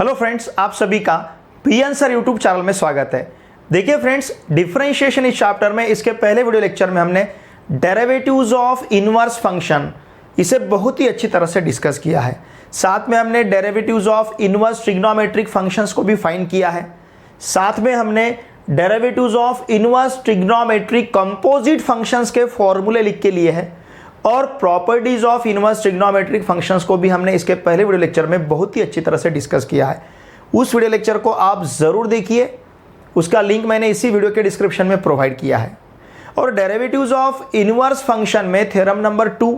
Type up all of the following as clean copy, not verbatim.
Hello friends, आप सभी का पी आंसर यूट्यूब चैनल में स्वागत है। देखिए फ्रेंड्स, डिफरेंशिएशन इस चैप्टर में इसके पहले वीडियो लेक्चर में हमने डेरिवेटिव्स ऑफ इनवर्स फंक्शन इसे बहुत ही अच्छी तरह से डिस्कस किया है। साथ में हमने derivatives of inverse trigonometric functions को भी फाइंड किया है। साथ में हमने derivatives of inverse trigonometric composite functions के फॉर्मूले लिख के लिए हैं और properties of inverse trigonometric functions को भी हमने इसके पहले वीडियो लेक्चर में बहुत ही अच्छी तरह से डिस्कस किया है। उस वीडियो लेक्चर को आप ज़रूर देखिए, उसका लिंक मैंने इसी वीडियो के डिस्क्रिप्शन में प्रोवाइड किया है। और डेरिवेटिव्स ऑफ इनवर्स फंक्शन में थ्योरम नंबर 2,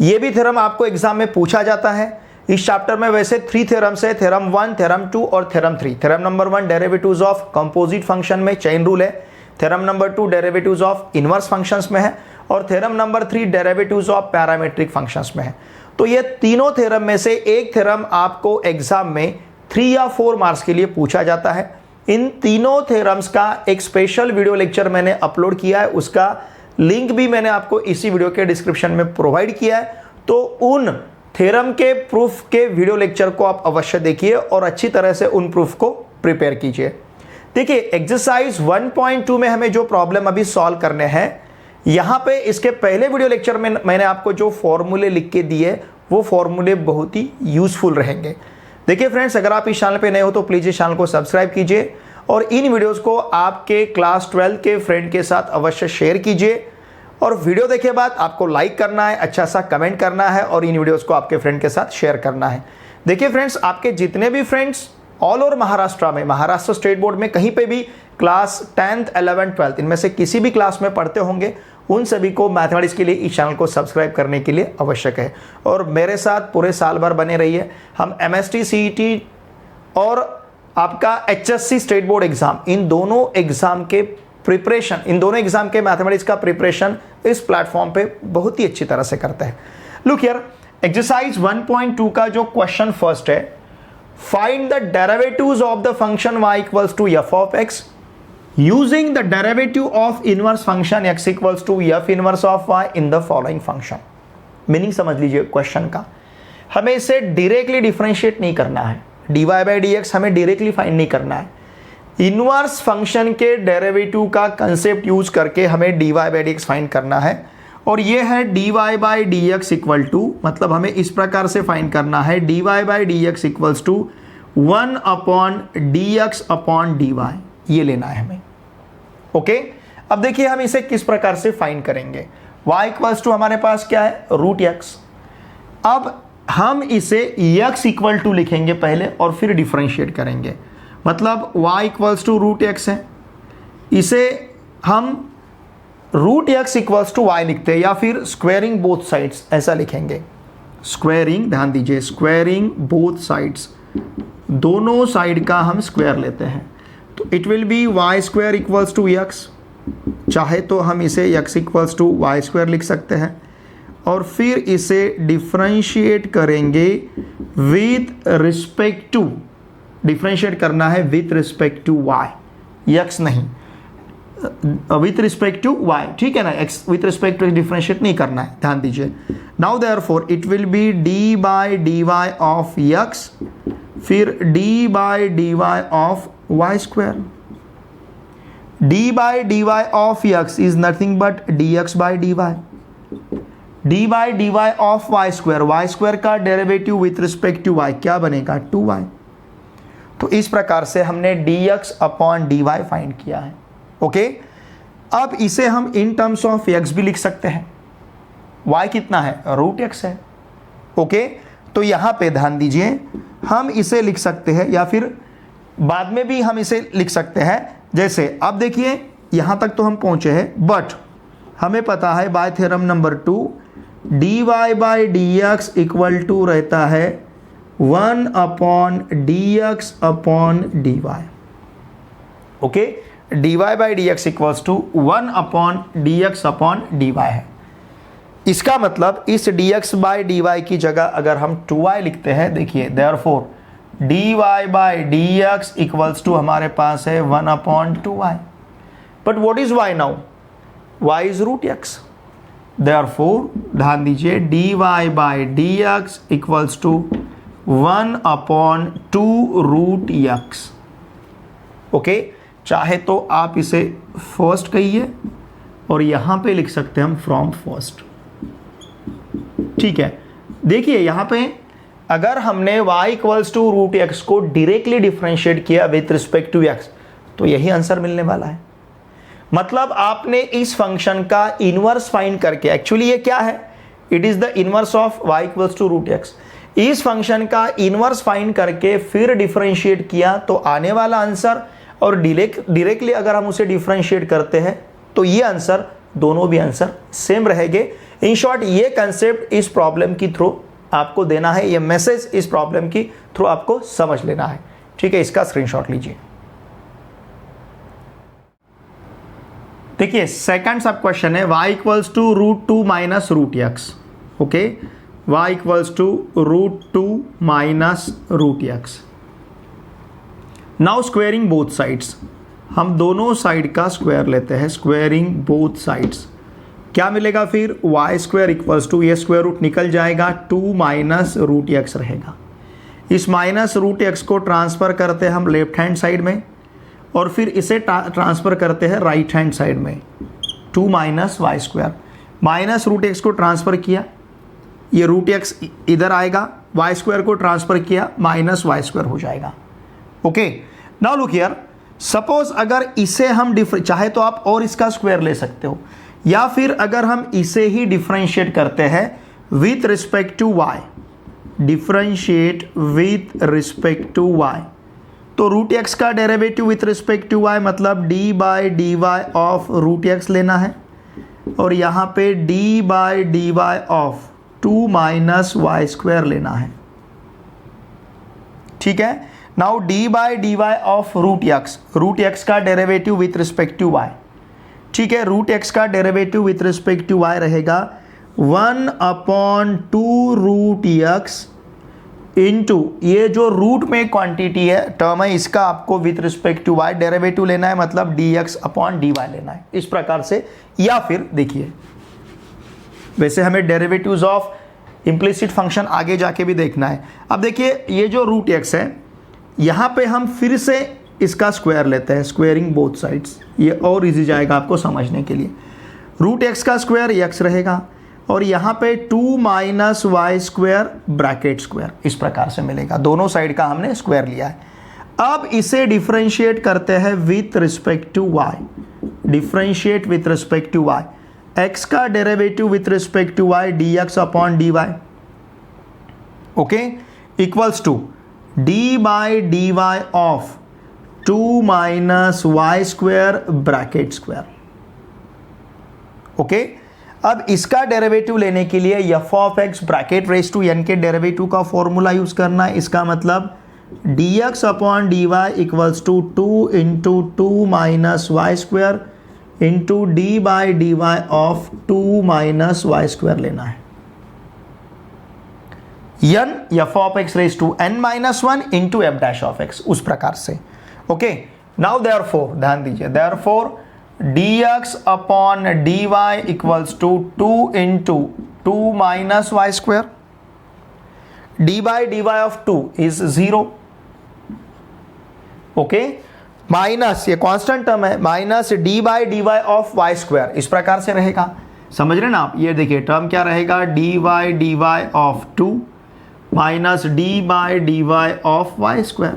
ये भी थ्योरम आपको एग्जाम में पूछा जाता है। इस चैप्टर में वैसे 3 थ्योरम्स है, थ्योरम 1, थ्योरम 2 और theorem 3। Theorem number 1 derivatives of composite function में चेन रूल है, theorem number 2 derivatives of inverse functions में है और theorem number 3 derivatives of parametric functions में है। तो ये तीनों थ्योरम में से एक थ्योरम आपको एग्जाम में 3 या 4 मार्क्स के लिए पूछा जाता है। इन तीनों थ्योरम्स का एक स्पेशल वीडियो लेक्चर मैंने अपलोड किया है, उसका लिंक भी मैंने आपको इसी वीडियो के डिस्क्रिप्शन में प्रोवाइड किया है। तो उन थ्योरम के प्रूफ के वीडियो लेक्चर को आप अवश्य देखिए और अच्छी तरह से उन प्रूफ को प्रिपेयर कीजिए। देखिए, एक्सरसाइज 1.2 में हमें जो प्रॉब्लम अभी सॉल्व करने हैं, यहाँ पे इसके पहले वीडियो लेक्चर में मैंने आपको जो फॉर्मूले लिख के दिए वो फॉर्मूले बहुत ही यूजफुल रहेंगे। देखिए फ्रेंड्स, अगर आप इस चैनल पे नए हो तो प्लीज़ इस चैनल को सब्सक्राइब कीजिए और इन वीडियोस को आपके क्लास 12 के फ्रेंड के साथ अवश्य शेयर कीजिए। और वीडियो देखे बाद आपको लाइक करना है, अच्छा सा कमेंट करना है और इन वीडियोज़ को आपके फ्रेंड के साथ शेयर करना है। देखिए फ्रेंड्स, आपके जितने भी फ्रेंड्स ऑल ओवर महाराष्ट्र में, महाराष्ट्र स्टेट बोर्ड में कहीं पे भी क्लास 10th, 11th, 12th इनमें से किसी भी क्लास में पढ़ते होंगे, उन सभी को मैथमेटिक्स के लिए इस चैनल को सब्सक्राइब करने के लिए आवश्यक है और मेरे साथ पूरे साल भर बने रहिए। हम MST CET और आपका HSC स्टेट बोर्ड एग्जाम, इन दोनों एग्जाम के प्रिपरेशन, इन दोनों एग्जाम के मैथमेटिक्स का प्रिपरेशन इस प्लेटफॉर्म पे बहुत ही अच्छी तरह से करते हैं। लुक हियर, एक्सरसाइज 1.2 का जो क्वेश्चन फर्स्ट है, find the derivatives of the function y equals to f of x using the derivative of inverse function x equals to f inverse of y in the following function। Meaning समझ लीजिए question का। हमें इसे directly differentiate नहीं करना है, dy by dx हमें directly find नहीं करना है। इनवर्स फंक्शन के डेरिवेटिव का कंसेप्ट यूज करके हमें dy by dx फाइंड करना है और ये है dy by dx equal to, मतलब हमें इस प्रकार से फाइंड करना है dy by dx equals to 1 upon dx upon dy, ये लेना है हमें। ओके, अब देखिए हम इसे किस प्रकार से फाइंड करेंगे। y इक्वल्स टू हमारे पास क्या है, रूट x। अब हम इसे x इक्वल टू लिखेंगे पहले और फिर डिफरेंशिएट करेंगे, मतलब y equals to root x है, इसे हम root x equals to y लिखते हैं या फिर स्क्वेयरिंग बोथ साइड्स ऐसा लिखेंगे। स्क्वेयरिंग, ध्यान दीजिए, स्क्वेयरिंग बोथ साइड्स, दोनों साइड का हम स्क्वायर लेते हैं तो it will be y square equals to x। चाहे तो हम इसे x equals to y square लिख सकते हैं और फिर इसे डिफरेंशिएट करेंगे विथ रिस्पेक्ट टू, डिफरेंशिएट करना है with respect to y, x नहीं, विथ रिस्पेक्ट टू y, ठीक है ना। x with respect to differentiate नहीं करना है, ध्यान दीजिए। Now therefore it will be d by dy of x, फिर d by dy of y square. d by dy of x is nothing but dx by dy। d by dy of y square का derivative with respect to y क्या बनेगा, 2y। तो इस प्रकार से हमने dx upon dy find किया है। ओके, अब इसे हम इन टर्म्स ऑफ x भी लिख सकते हैं। y कितना है, रूट x है। ओके, तो यहां पे ध्यान दीजिए, हम इसे लिख सकते हैं या फिर बाद में भी हम इसे लिख सकते हैं। जैसे अब देखिए यहां तक तो हम पहुंचे हैं, बट हमें पता है by theorem number 2 dy by dx equal to रहता है 1 upon dx upon dy। Okay, dy by dx equals to 1 upon dx upon dy है। इसका मतलब इस dx बाय dy की जगह अगर हम 2y लिखते हैं, देखिए therefore dy by dx equals to हमारे पास है 1 upon 2y। But what is y now, y is root x। Therefore ध्यान दीजिए dy by dx equals to 1/2√x। Okay, चाहे तो आप इसे फर्स्ट कहिए और यहां पे लिख सकते हैं हम फ्रॉम फर्स्ट। ठीक है, देखिए यहां पे अगर हमने y=√x को डायरेक्टली डिफरेंशिएट किया विथ रिस्पेक्ट टू x तो यही आंसर मिलने वाला है। मतलब आपने इस फंक्शन का इनवर्स फाइंड करके, एक्चुअली ये क्या है, it is the inverse of y=√x। इस फंक्शन का इनवर्स फाइंड करके फिर डिफरेंशिएट किया तो आने वाला आंसर, और डायरेक्टली अगर हम उसे डिफरेंशिएट करते हैं तो ये आंसर, दोनों भी आंसर सेम रहेंगे। इन शॉर्ट ये कंसेप्ट इस प्रॉब्लम की थ्रू आपको देना है, ये मैसेज इस प्रॉब्लम की थ्रू आपको समझ लेना है। ठीक है, इसका स्क्रीनशॉट लीजिए। देखिए सेकंड सब क्वेश्चन है y=√2 - √x। Okay, y=√2 - √x। Now squaring both sides, हम दोनों साइड का स्क्वायर लेते हैं, स्क्वेयरिंग बोथ साइड्स। क्या मिलेगा फिर, y² ये स्क्वायर रूट निकल जाएगा, 2 - √x रहेगा। इस -√x को ट्रांसफर करते हैं हम लेफ्ट हैंड साइड में और फिर इसे ट्रांसफर करते हैं राइट हैंड साइड में, 2 - y²। -√x को ट्रांसफर किया, ये √x इधर आएगा, y² को ट्रांसफर किया, -y² हो जाएगा। Okay, now look here, suppose अगर इसे हम चाहे तो आप और इसका स्क्वायर ले सकते हो, या फिर अगर हम इसे ही डिफरेंशिएट करते हैं with respect to y, differentiate with respect to y, तो √x का derivative with respect to y मतलब d/dy ऑफ √x लेना है, और यहाँ पे d/dy ऑफ 2 - y² लेना है। ठीक है, नाउ d/dy ऑफ √x का derivative with respect to y। ठीक है, √x का derivative with respect to y रहेगा 1/2√x इंटू, ये जो रूट में क्वांटिटी है, टर्म है, इसका आपको with respect to y derivative लेना है, मतलब dx/dy लेना है, इस प्रकार से। या फिर देखिए, वैसे हमें डेरिवेटिव्स ऑफ इम्प्लिसिट फंक्शन आगे जाके भी देखना है। अब देखिए ये जो √x है, यहाँ पे हम फिर से इसका स्क्वायर लेते हैं, स्क्वेयरिंग बोथ साइड्स, ये और इजी जाएगा आपको समझने के लिए। √x का स्क्वायर x रहेगा और यहाँ पे 2 - y² ब्रैकेट स्क्वायर, इस प्रकार से मिलेगा। दोनों साइड का हमने स्क्वायर लिया है। अब इसे डिफरेंशिएट करते हैं with respect to y, differentiate with respect to y, x का derivative with respect to y dx/dy, okay, equals to d/dy of 2 - y² bracket square. Okay, अब इसका डेरिवेटिव लेने के लिए f(x) bracket raise to n के derivative का formula use करना है। इसका मतलब dx/dy equals to 2 × 2 - y² into d/dy of 2 - y² लेना है। n f(x) raise to n-1 into f'(x), उस प्रकार से। ओके, नाउ देयरफॉर ध्यान दीजिए, therefore dx/dy equals to 2 × 2 - y², d/dy of 2 is 0, okay, minus, ये कांस्टेंट टर्म है, माइनस d/dy ऑफ y², इस प्रकार से रहेगा। समझ रहे ना आप, ये देखिए टर्म क्या रहेगा, d/dy of 2 minus d/dy of y²।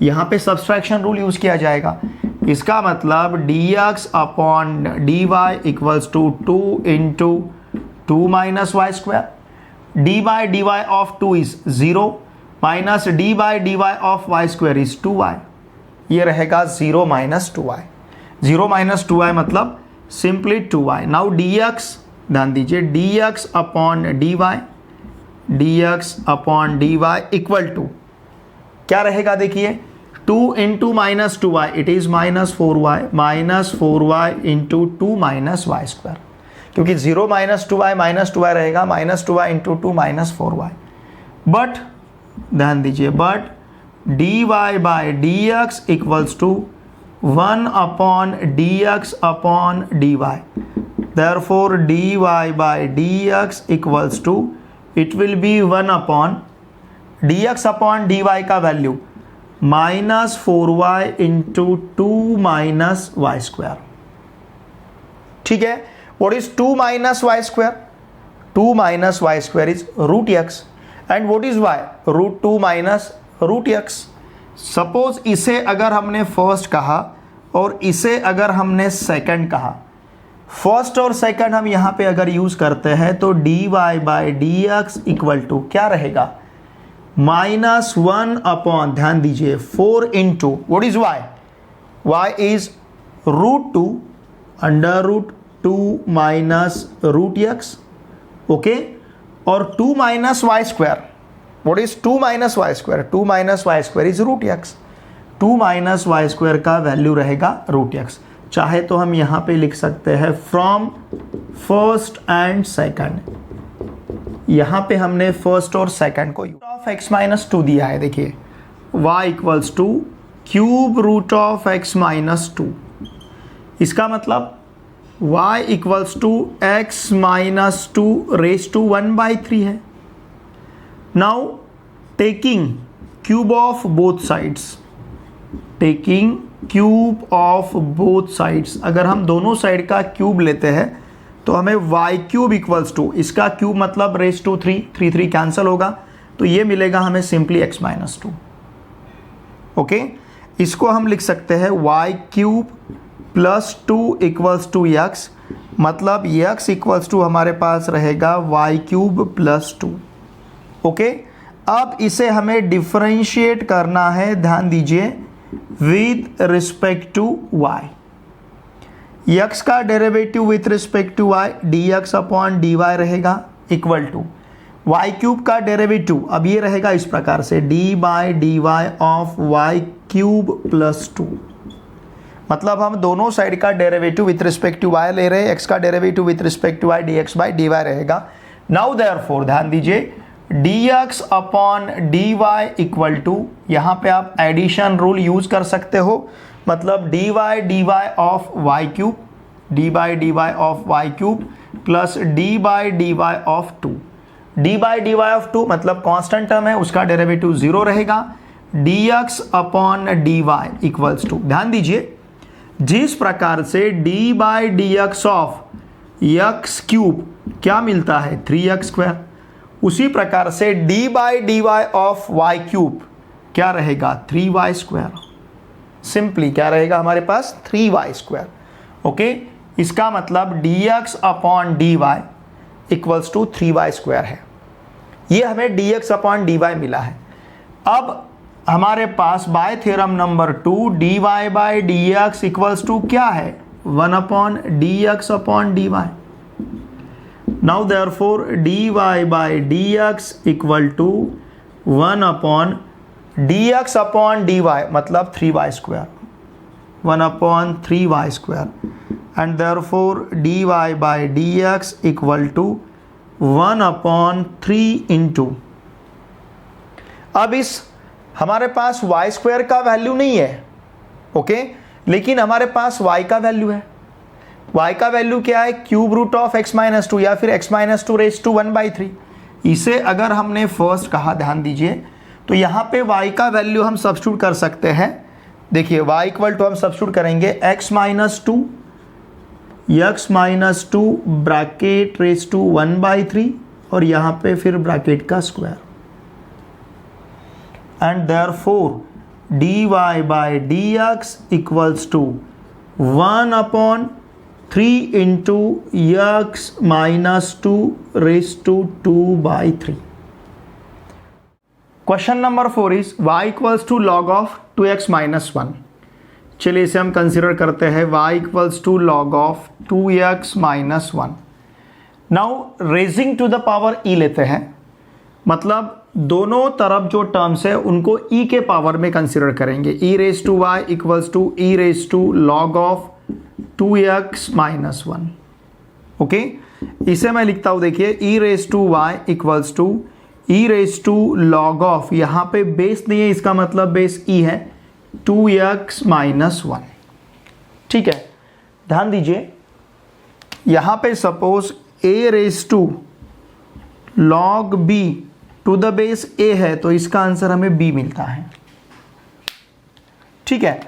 यहाँ पे सब्सट्रैक्शन रूल यूज किया जाएगा। इसका मतलब dx/dy equals to 2 × 2 - y², d/dy of 2 is 0 minus d/dy of y² is 2y, ये रहेगा 0 - 2y। 0 - 2y मतलब सिंपली 2y। नाउ dx, ध्यान दीजिए, dx/dy इक्वल टू क्या रहेगा, देखिए 2 × -2y it is -4y, -4y into 2 - y², क्योंकि 0 - 2y -2y रहेगा, -2y इंटू 2 - 4y। बट ध्यान दीजिए, but dy/dx equals to 1/dx/dy, therefore dy/dx equals टू, it will be 1/dx/dy dx upon dy का value -4y into 2 minus y square. ठीक है, what is 2 minus y square? 2 minus y square is root x and what is y? √2 minus root x. Suppose इसे अगर हमने first कहा और इसे अगर हमने सेकंड कहा, फर्स्ट और सेकंड हम यहां पे अगर यूज करते हैं तो dy by d x equal to क्या रहेगा? -1 अपॉन, ध्यान दीजिए, 4 into what is y? y is √2 under √2 minus root x. Okay, और 2 minus y square, what is 2 minus y square? 2 minus y square is root x. 2 minus y square का value रहेगा root x. चाहे तो हम यहां पे लिख सकते हैं फ्रॉम फर्स्ट एंड सेकंड। यहां पे हमने फर्स्ट और सेकंड को ऑफ x माइनस 2 दिया है। देखिए y equals to cube root of x minus 2। इसका मतलब y equals to x minus 2 raise to 1/3 है। Now taking cube of both sides, taking cube of both sides, अगर हम दोनों साइड का क्यूब लेते हैं तो हमें y क्यूब इक्वल्स टू, इसका क्यूब मतलब रेज टू 3, 3 कैंसिल होगा, तो ये मिलेगा हमें सिंपली x माइनस 2। ओके, इसको हम लिख सकते हैं y cube plus 2 equals to x, मतलब x इक्वल्स टू हमारे पास रहेगा y क्यूब प्लस 2। ओके, अब इसे हमें डिफरेंशिएट करना है, ध्यान दीजिए, with respect to y। x का derivative with respect to y dx upon dy रहेगा इक्वल टू y क्यूब का डेरिवेटिव, अब ये रहेगा इस प्रकार से d by d y of y cube plus 2। मतलब हम दोनों साइड का derivative with respect to y ले रहे हैं, x का derivative with respect to y dx by dy रहेगा। नाउ देयरफॉर ध्यान दीजिए, dx upon dy equal to, यहाँ पे आप एडिशन रूल यूज कर सकते हो, मतलब dy of y cube, dy of y cube plus dy of 2। dy of 2 मतलब कांस्टेंट टर्म है, उसका डेरिवेटिव 0 रहेगा। dx upon dy equals to, ध्यान दीजिए, जिस प्रकार से d/dx ऑफ x क्यूब क्या मिलता है? 3x स्क्वायर, उसी प्रकार से d/dy ऑफ y क्यूब क्या रहेगा? 3y square. सिंपली क्या रहेगा हमारे पास? 3y square. ओके, इसका मतलब dx upon dy equals to 3y square है। ये हमें dx अपॉन dy मिला है। अब हमारे पास by theorem number 2 dy by dx equals to क्या है? 1 upon dx upon dy। Now therefore dy by dx equal to 1 upon dx upon dy मतलब 3y square, 1 upon 3y square, and therefore dy by dx equal to 1 upon 3 into, अब इस हमारे पास y square का value नहीं है, okay, लेकिन हमारे पास y का वैल्यू है। y का वैल्यू क्या है? Cube root of x minus 2 या फिर x माइनस 2 रेज टू 1/3। इसे अगर हमने फर्स्ट कहा, ध्यान दीजिए, तो यहाँ पे y का वैल्यू हम सब्स्टिट्यूट कर सकते हैं। देखिए y इक्वल टू हम सब्स्टिट्यूट करेंगे x minus 2 bracket raise to 1/3 और यहाँ पे फिर ब्रैकेट का square, and therefore dy by dx equals to 1 upon 3 into x minus 2 raise to 2/3। Question number 4 is y equals to log of 2x minus 1। चलिए इसे हम consider करते हैं y equals to log of 2x minus 1। Now raising to the power e लेते हैं, मतलब दोनों तरफ जो टर्म्स है उनको e के पावर में कंसिडर करेंगे। e raise to y equals to e raise to log of 2x minus 1। Okay, इसे मैं लिखता हूं, देखिए e raise to y equals to e raise to log of, यहां पे बेस नहीं है, इसका मतलब बेस e है, 2x माइनस 1। ठीक है, ध्यान दीजिए, यहां पे suppose a raise to log b to the base a है तो इसका आंसर हमें b मिलता है। ठीक है,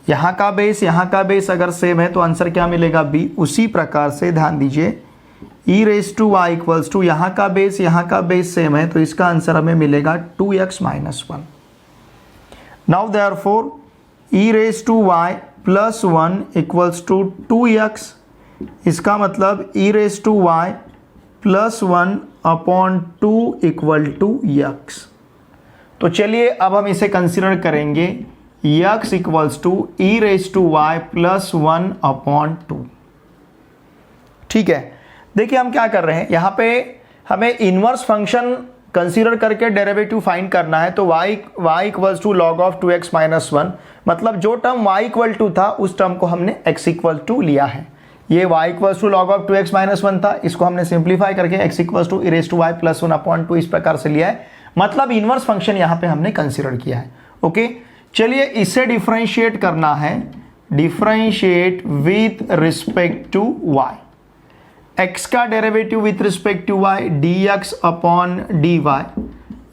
यहाँ का बेस अगर सेम है तो आंसर क्या मिलेगा, b। उसी प्रकार से ध्यान दीजिए e raise to y equals to यहाँ का बेस सेम है तो इसका आंसर हमें मिलेगा 2x minus 1। Now therefore e raise to y plus 1 equals to 2x, इसका मतलब e raise to y plus 1 upon 2 equal to x। तो चलिए अब हम इसे कंसिडर करेंगे x equals to e raise to y plus 1 upon 2। ठीक है, देखिए हम क्या कर रहे हैं, यहाँ पे हमें इनवर्स फंक्शन कंसीडर करके डेरिवेटिव फाइंड करना है। तो y equals to log of 2x minus 1, मतलब जो टर्म y इक्वल टू था उस टर्म को हमने x इक्वल टू लिया है। ये y equals to log of 2x minus 1 था, इसको हमने सिंप्लीफाई करके x equals to e raise to y plus 1 upon 2 इस प्रकार से लिया है, मतलब इनवर्स फंक्शन यहाँ पे हमने कंसीडर किया है। ओके, चलिए इसे डिफरेंशिएट करना है, differentiate with respect to y। x का derivative with respect to y dx upon dy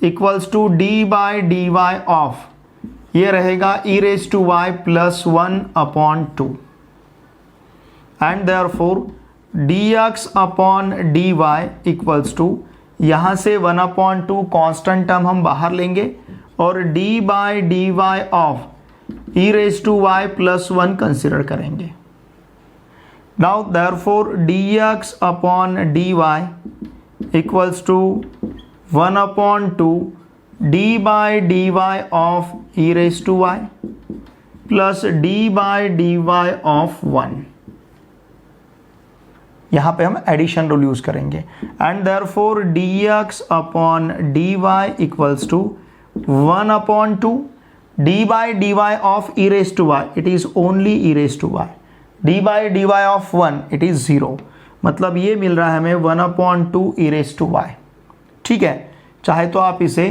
equals to d by d y of, ये रहेगा e raise to y plus 1 upon 2 and therefore dx upon dy equals to, यहाँ से 1 upon 2 constant term हम बाहर लेंगे और d by d y of e raise to y plus 1 consider करेंगे। Now therefore dx upon dy equals to 1 upon 2 d by dy of e raised to y plus d by dy of 1। यहाँ पे हम addition rule use करेंगे and therefore dx upon dy equals to 1 upon 2 d by dy of e raised to y, it is only e raised to y, d by dy of 1 it is 0, मतलब ये मिल रहा है हमें 1 upon 2 e raise to y। ठीक है, चाहे तो आप इसे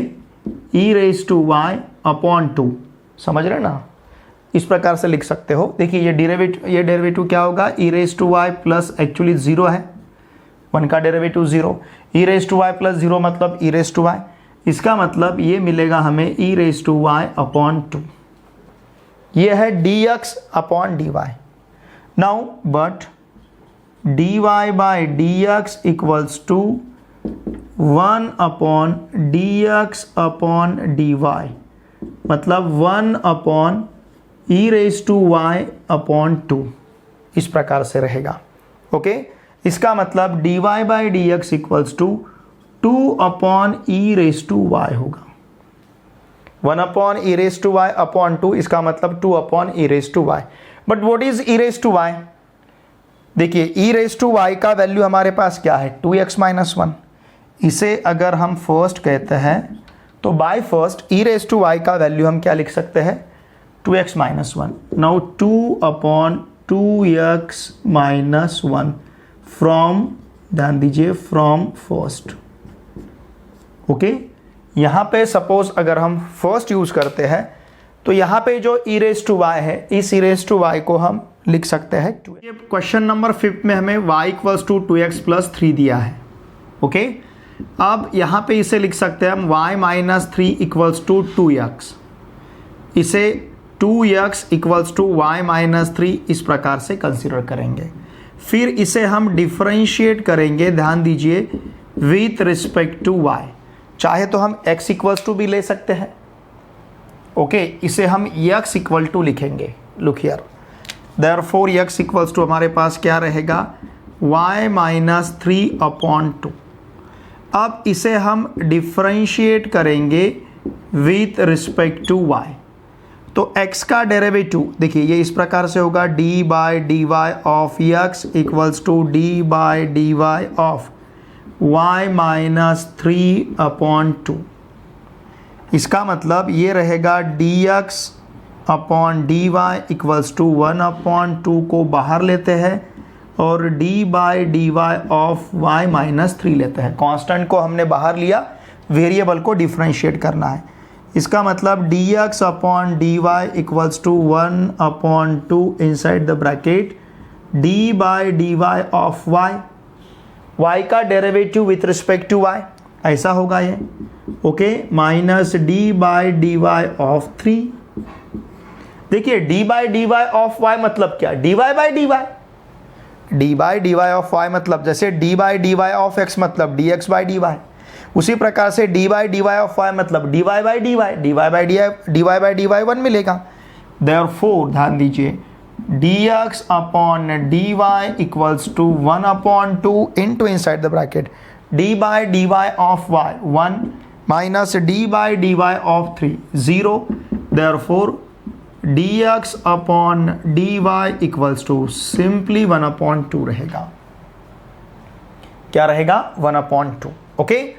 e raise to y upon 2, समझ रहे ना, इस प्रकार से लिख सकते हो। देखिए ये डेरिवेटिव क्या होगा, e raise to y plus actually 0 है, 1 का derivative 0, e raise to y plus 0 मतलब e रेज टू y, इसका मतलब ये मिलेगा हमें e raise to y upon 2। ये है dx upon dy। Now but dy by dx equals to 1 upon dx upon dy, मतलब 1 upon e raised to y upon 2 इस प्रकार से रहेगा। ओके, इसका मतलब dy by dx equals to 2 upon e raised to y होगा। 1 upon e raised to y upon 2, इसका मतलब 2 upon e raised to y। But what is e raise to y, देखिए ई रेज टू वाई का value हमारे पास क्या है 2x minus 1, इसे अगर हम फर्स्ट कहते हैं तो by first e raise to y का वैल्यू हम क्या लिख सकते हैं 2x minus 1। Now 2 upon 2x minus 1 from, ध्यान दीजिए फ्रॉम फर्स्ट। ओके, यहाँ पे सपोज अगर हम फर्स्ट यूज करते हैं तो यहाँ पे जो e रेज टू वाई है, इस e रेज टू वाई को हम लिख सकते हैं। ये क्वेश्चन नंबर 5 में हमें y equals to 2x plus 3 दिया है। ओके, अब यहाँ पे इसे लिख सकते हैं हम y minus 3 equals to 2x, इसे 2x equals to y minus 3 इस प्रकार से कंसिडर करेंगे। फिर इसे हम डिफरेंशिएट करेंगे, ध्यान दीजिए विथ रिस्पेक्ट टू y, चाहे तो हम x इक्वल्स टू भी ले सकते हैं। ओके, इसे हम x इक्वल टू लिखेंगे, look here, therefore x equals to हमारे पास क्या रहेगा y माइनस 3 अपॉन 2। अब इसे हम डिफरेंशिएट करेंगे विथ रिस्पेक्ट टू y, तो x का डेरिवेटिव देखिए ये इस प्रकार से होगा d by d y of x equals to d by d y of y minus 3 upon 2। इसका मतलब ये रहेगा dx upon d y equals to 1 upon 2 को बाहर लेते हैं और d by d y of y minus 3 लेते हैं। कांस्टेंट को हमने बाहर लिया, वेरिएबल को डिफरेंशिएट करना है। इसका मतलब dx upon d y equals to 1 upon 2 inside the bracket d by d y of y, y का derivative with respect to y, ऐसा होगा ये, okay, minus d by d y of 3। देखिए d by d y of y मतलब क्या, d y by d y, d by d y of y मतलब जैसे d by d y of x मतलब d x by d y, उसी प्रकार से d by d y of y मतलब d y by d y, d y by d y by d y 1 मिलेगा। Therefore ध्यान दीजिए d x upon d y equals to 1/2 into inside the bracket d by d y of y 1 minus d by d y of 3 0। Therefore d x upon d y equals to simply 1/2 रहेगा। क्या रहेगा, 1/2। Okay,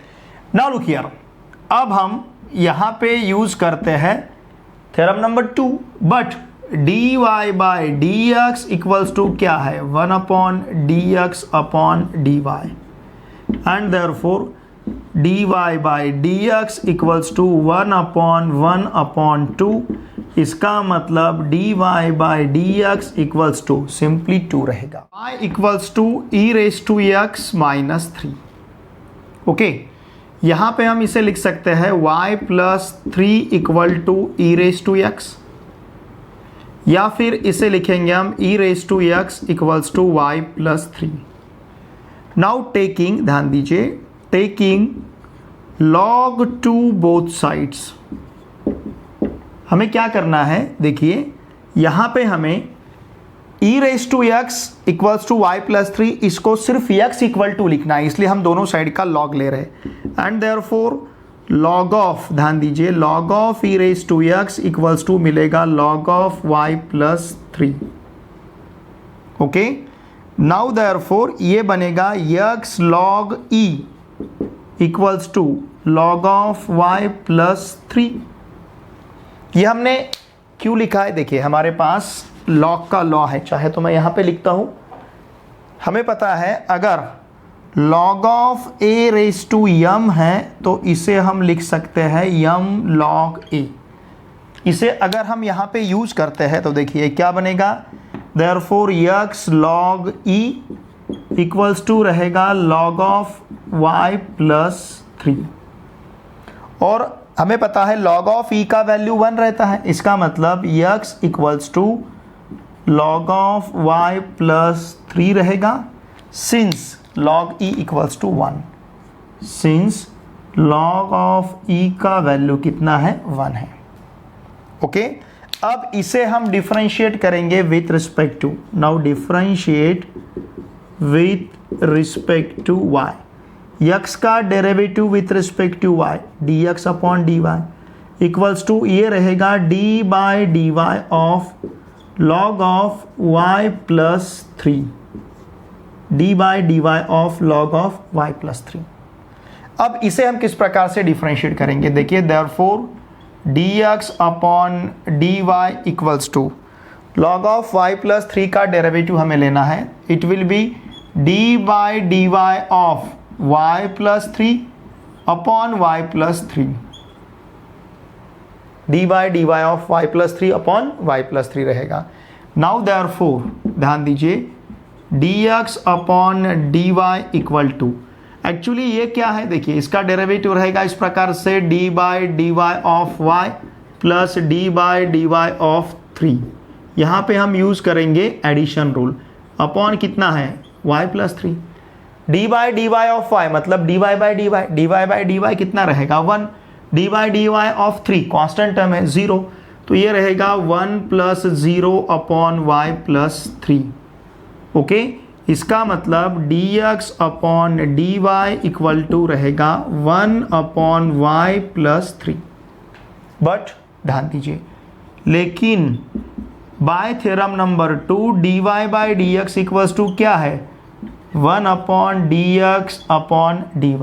now look here, अब हम यहां पे use करते हैं theorem number 2, but d y by d x equals to क्या है, 1/dx upon d y, and therefore dy by dx equals to 1/1/2। इसका मतलब dy by dx equals to simply 2 रहेगा। y equals to e raise to x minus 3। Okay, यहां पे हम इसे लिख सकते हैं y plus 3 equal to e raise to x, या फिर इसे लिखेंगे हम e raise to x equals to y plus 3। Now taking, ध्यान दीजिए, टेकिंग log 2 बोथ साइड्स, हमें क्या करना है, देखिए यहां पे हमें e raise to x equals to y plus 3, इसको सिर्फ x इक्वल टू लिखना है, इसलिए हम दोनों साइड का log ले रहे हैं। एंड देयरफॉर log ऑफ, ध्यान दीजिए, log of e raise to x equals to मिलेगा log of y plus 3। Okay, now therefore ये बनेगा x log e equals to log of y plus 3। ये हमने क्यों लिखा है, देखिए हमारे पास log का लॉ है, चाहे तो मैं यहाँ पे लिखता हूँ, हमें पता है अगर log of a raise to m है तो इसे हम लिख सकते हैं m log a। इसे अगर हम यहाँ पे यूज करते हैं तो देखिए क्या बनेगा, therefore x log e equals to रहेगा log ऑफ y प्लस 3, और हमें पता है log ऑफ e का वैल्यू 1 रहता है, इसका मतलब x equals to log of y plus 3 रहेगा, since log e equals to 1, since log of e का वैल्यू कितना है, 1 है। ओके, अब इसे हम डिफरेंशिएट करेंगे with respect to, now differentiate with respect to y, x का derivative with respect to y dx upon dy equals to ये रहेगा d by d y of log of y plus 3, d by d y of log of y plus 3। अब इसे हम किस प्रकार से differentiate करेंगे, देखिए therefore dx upon dy equals to log of y plus 3 का डेरिवेटिव हमें लेना है, it will be d by d y of y plus 3 upon y plus 3, d by d y of y plus 3 upon y plus 3 रहेगा। Now therefore ध्यान दीजिए dx upon dy equal to, actually ये क्या है, देखिए इसका derivative रहेगा इस प्रकार से d by d y of y plus d by d y of 3। यहाँ पे हम यूज करेंगे एडिशन रूल, अपॉन कितना है y plus 3, d by d y of y मतलब dy बाई dy बाई कितना रहेगा 1, d by d y of 3 constant term है 0, तो ये रहेगा 1 plus 0 upon y plus 3। Okay, इसका मतलब dx upon dy equal to रहेगा 1 अपॉन y प्लस 3। बट ध्यान दीजिए, लेकिन by theorem number 2 dy by dx equals to क्या है, 1 upon dx upon dy,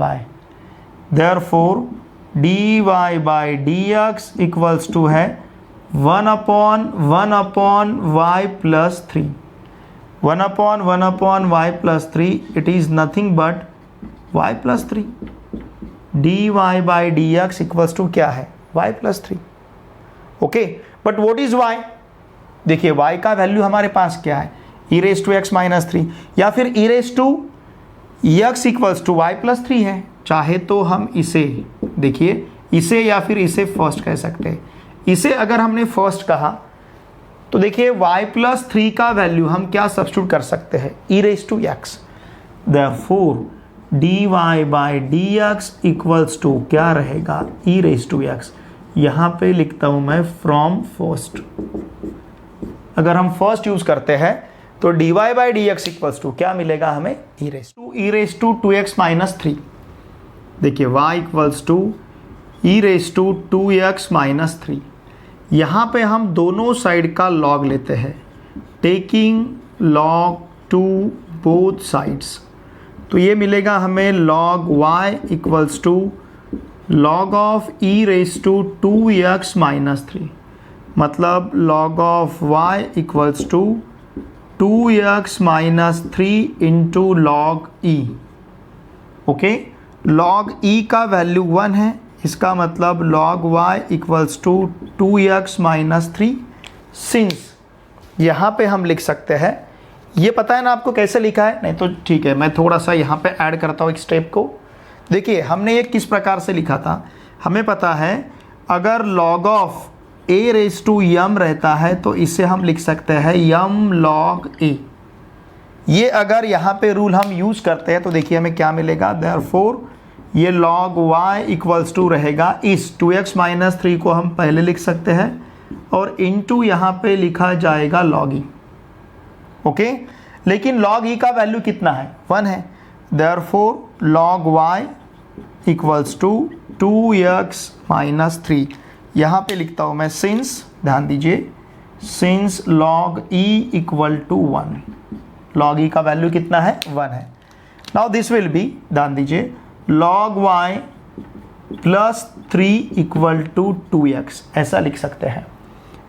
therefore dy by dx equals to है 1 upon y plus 3, 1 upon y plus 3, it is nothing but y plus 3, dy by dx equals to क्या है, y plus 3। Okay, but what is y, देखिए y का value हमारे पास क्या है, e raise to x minus 3, या फिर e raise to x equals to y plus 3 है, चाहे तो हम इसे देखिए, इसे या फिर इसे फर्स्ट कह सकते हैं। इसे अगर हमने फर्स्ट कहा तो देखिए y+3 का वैल्यू हम क्या सब्स्टिट्यूट कर सकते हैं, e⁻x। Therefore dy/dx equals to क्या रहेगा, e⁻x। यहाँ पे लिखता हूँ मैं फ्रॉम फर्स्ट। अगर हम फर्स्ट यूज करते हैं तो dy/dx इक्वल्स टू क्या मिलेगा हमें, e⁻2x-3। देखिए y इक्वल्स टू e⁻2x-3। यहाँ पे हम दोनों साइड का लॉग लेते हैं, taking log to both sides. तो ये मिलेगा हमें log y equals to log of e⁻2x-3, मतलब log of y equals to 2x-3 into log e। Okay, log e का वैल्यू 1 है, इसका मतलब log y equals to 2x-3। Since यहाँ पे हम लिख सकते हैं, ये पता है ना आपको कैसे लिखा है, नहीं तो ठीक है मैं थोड़ा सा यहाँ पे ऐड करता हूँ एक स्टेप को। देखिए हमने ये किस प्रकार से लिखा था, हमें पता है अगर log ऑफ a⁻m रहता है तो इसे हम लिख सकते हैं m log a। ये अगर यहाँ पे रूल हम यूज करते हैं तो देखिए हमें क्या मिलेगा, देयरफॉर ये log y इक्वल्स टू रहेगा इस 2x-3 को हम पहले लिख सकते हैं और इनटू यहाँ पे लिखा जाएगा log e। ओके, लेकिन log e का वैल्यू कितना है, 1 है। Therefore log y equals to 2x-3। यहाँ पे लिखता हूँ मैं सिंस, ध्यान दीजिए, since log e equal to 1, log e का वैल्यू कितना है, 1 है। नाउ दिस विल बी, ध्यान दीजिए, log y plus 3 equal to 2x, ऐसा लिख सकते हैं।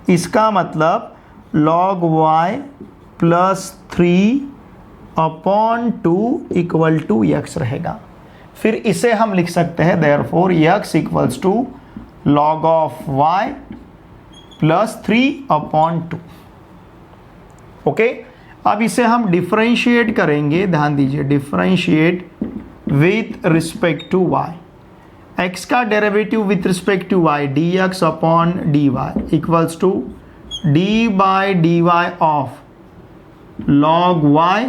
इसका मतलब log y plus 3/2 equal to x रहेगा। फिर इसे हम लिख सकते हैं therefore x equals to log of y plus 3/2। Okay, अब इसे हम डिफरेंशिएट करेंगे, ध्यान दीजिए, differentiate with respect to y। x का derivative with respect to y dx/dy equals to d/dy of log y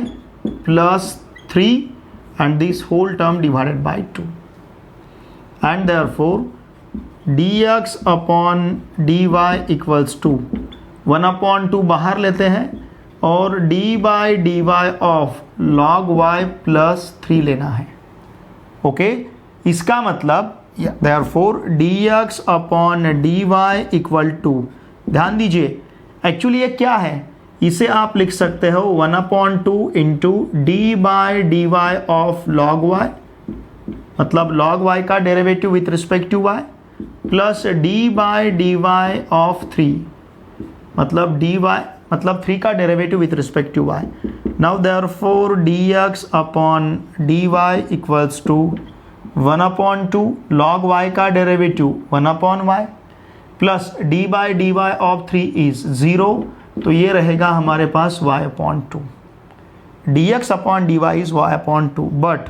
plus 3 and this whole term divided by 2, and therefore dx/dy equals to 1/2 बाहर लेते हैं और d/dy of log y plus 3 लेना है। Okay, इसका मतलब therefore dx/dy equal to, ध्यान दीजिए एक्चुअली ये क्या है, इसे आप लिख सकते हो 1/2 into d/dy of log y, मतलब log y का derivative with respect to y, plus d/dy of 3, मतलब dy मतलब 3 का derivative with respect to y। Now therefore dx/dy equals to 1/2 log y का derivative 1/y plus d/dy of 3 is 0, तो ये रहेगा हमारे पास y/2। dx/dy is y/2, but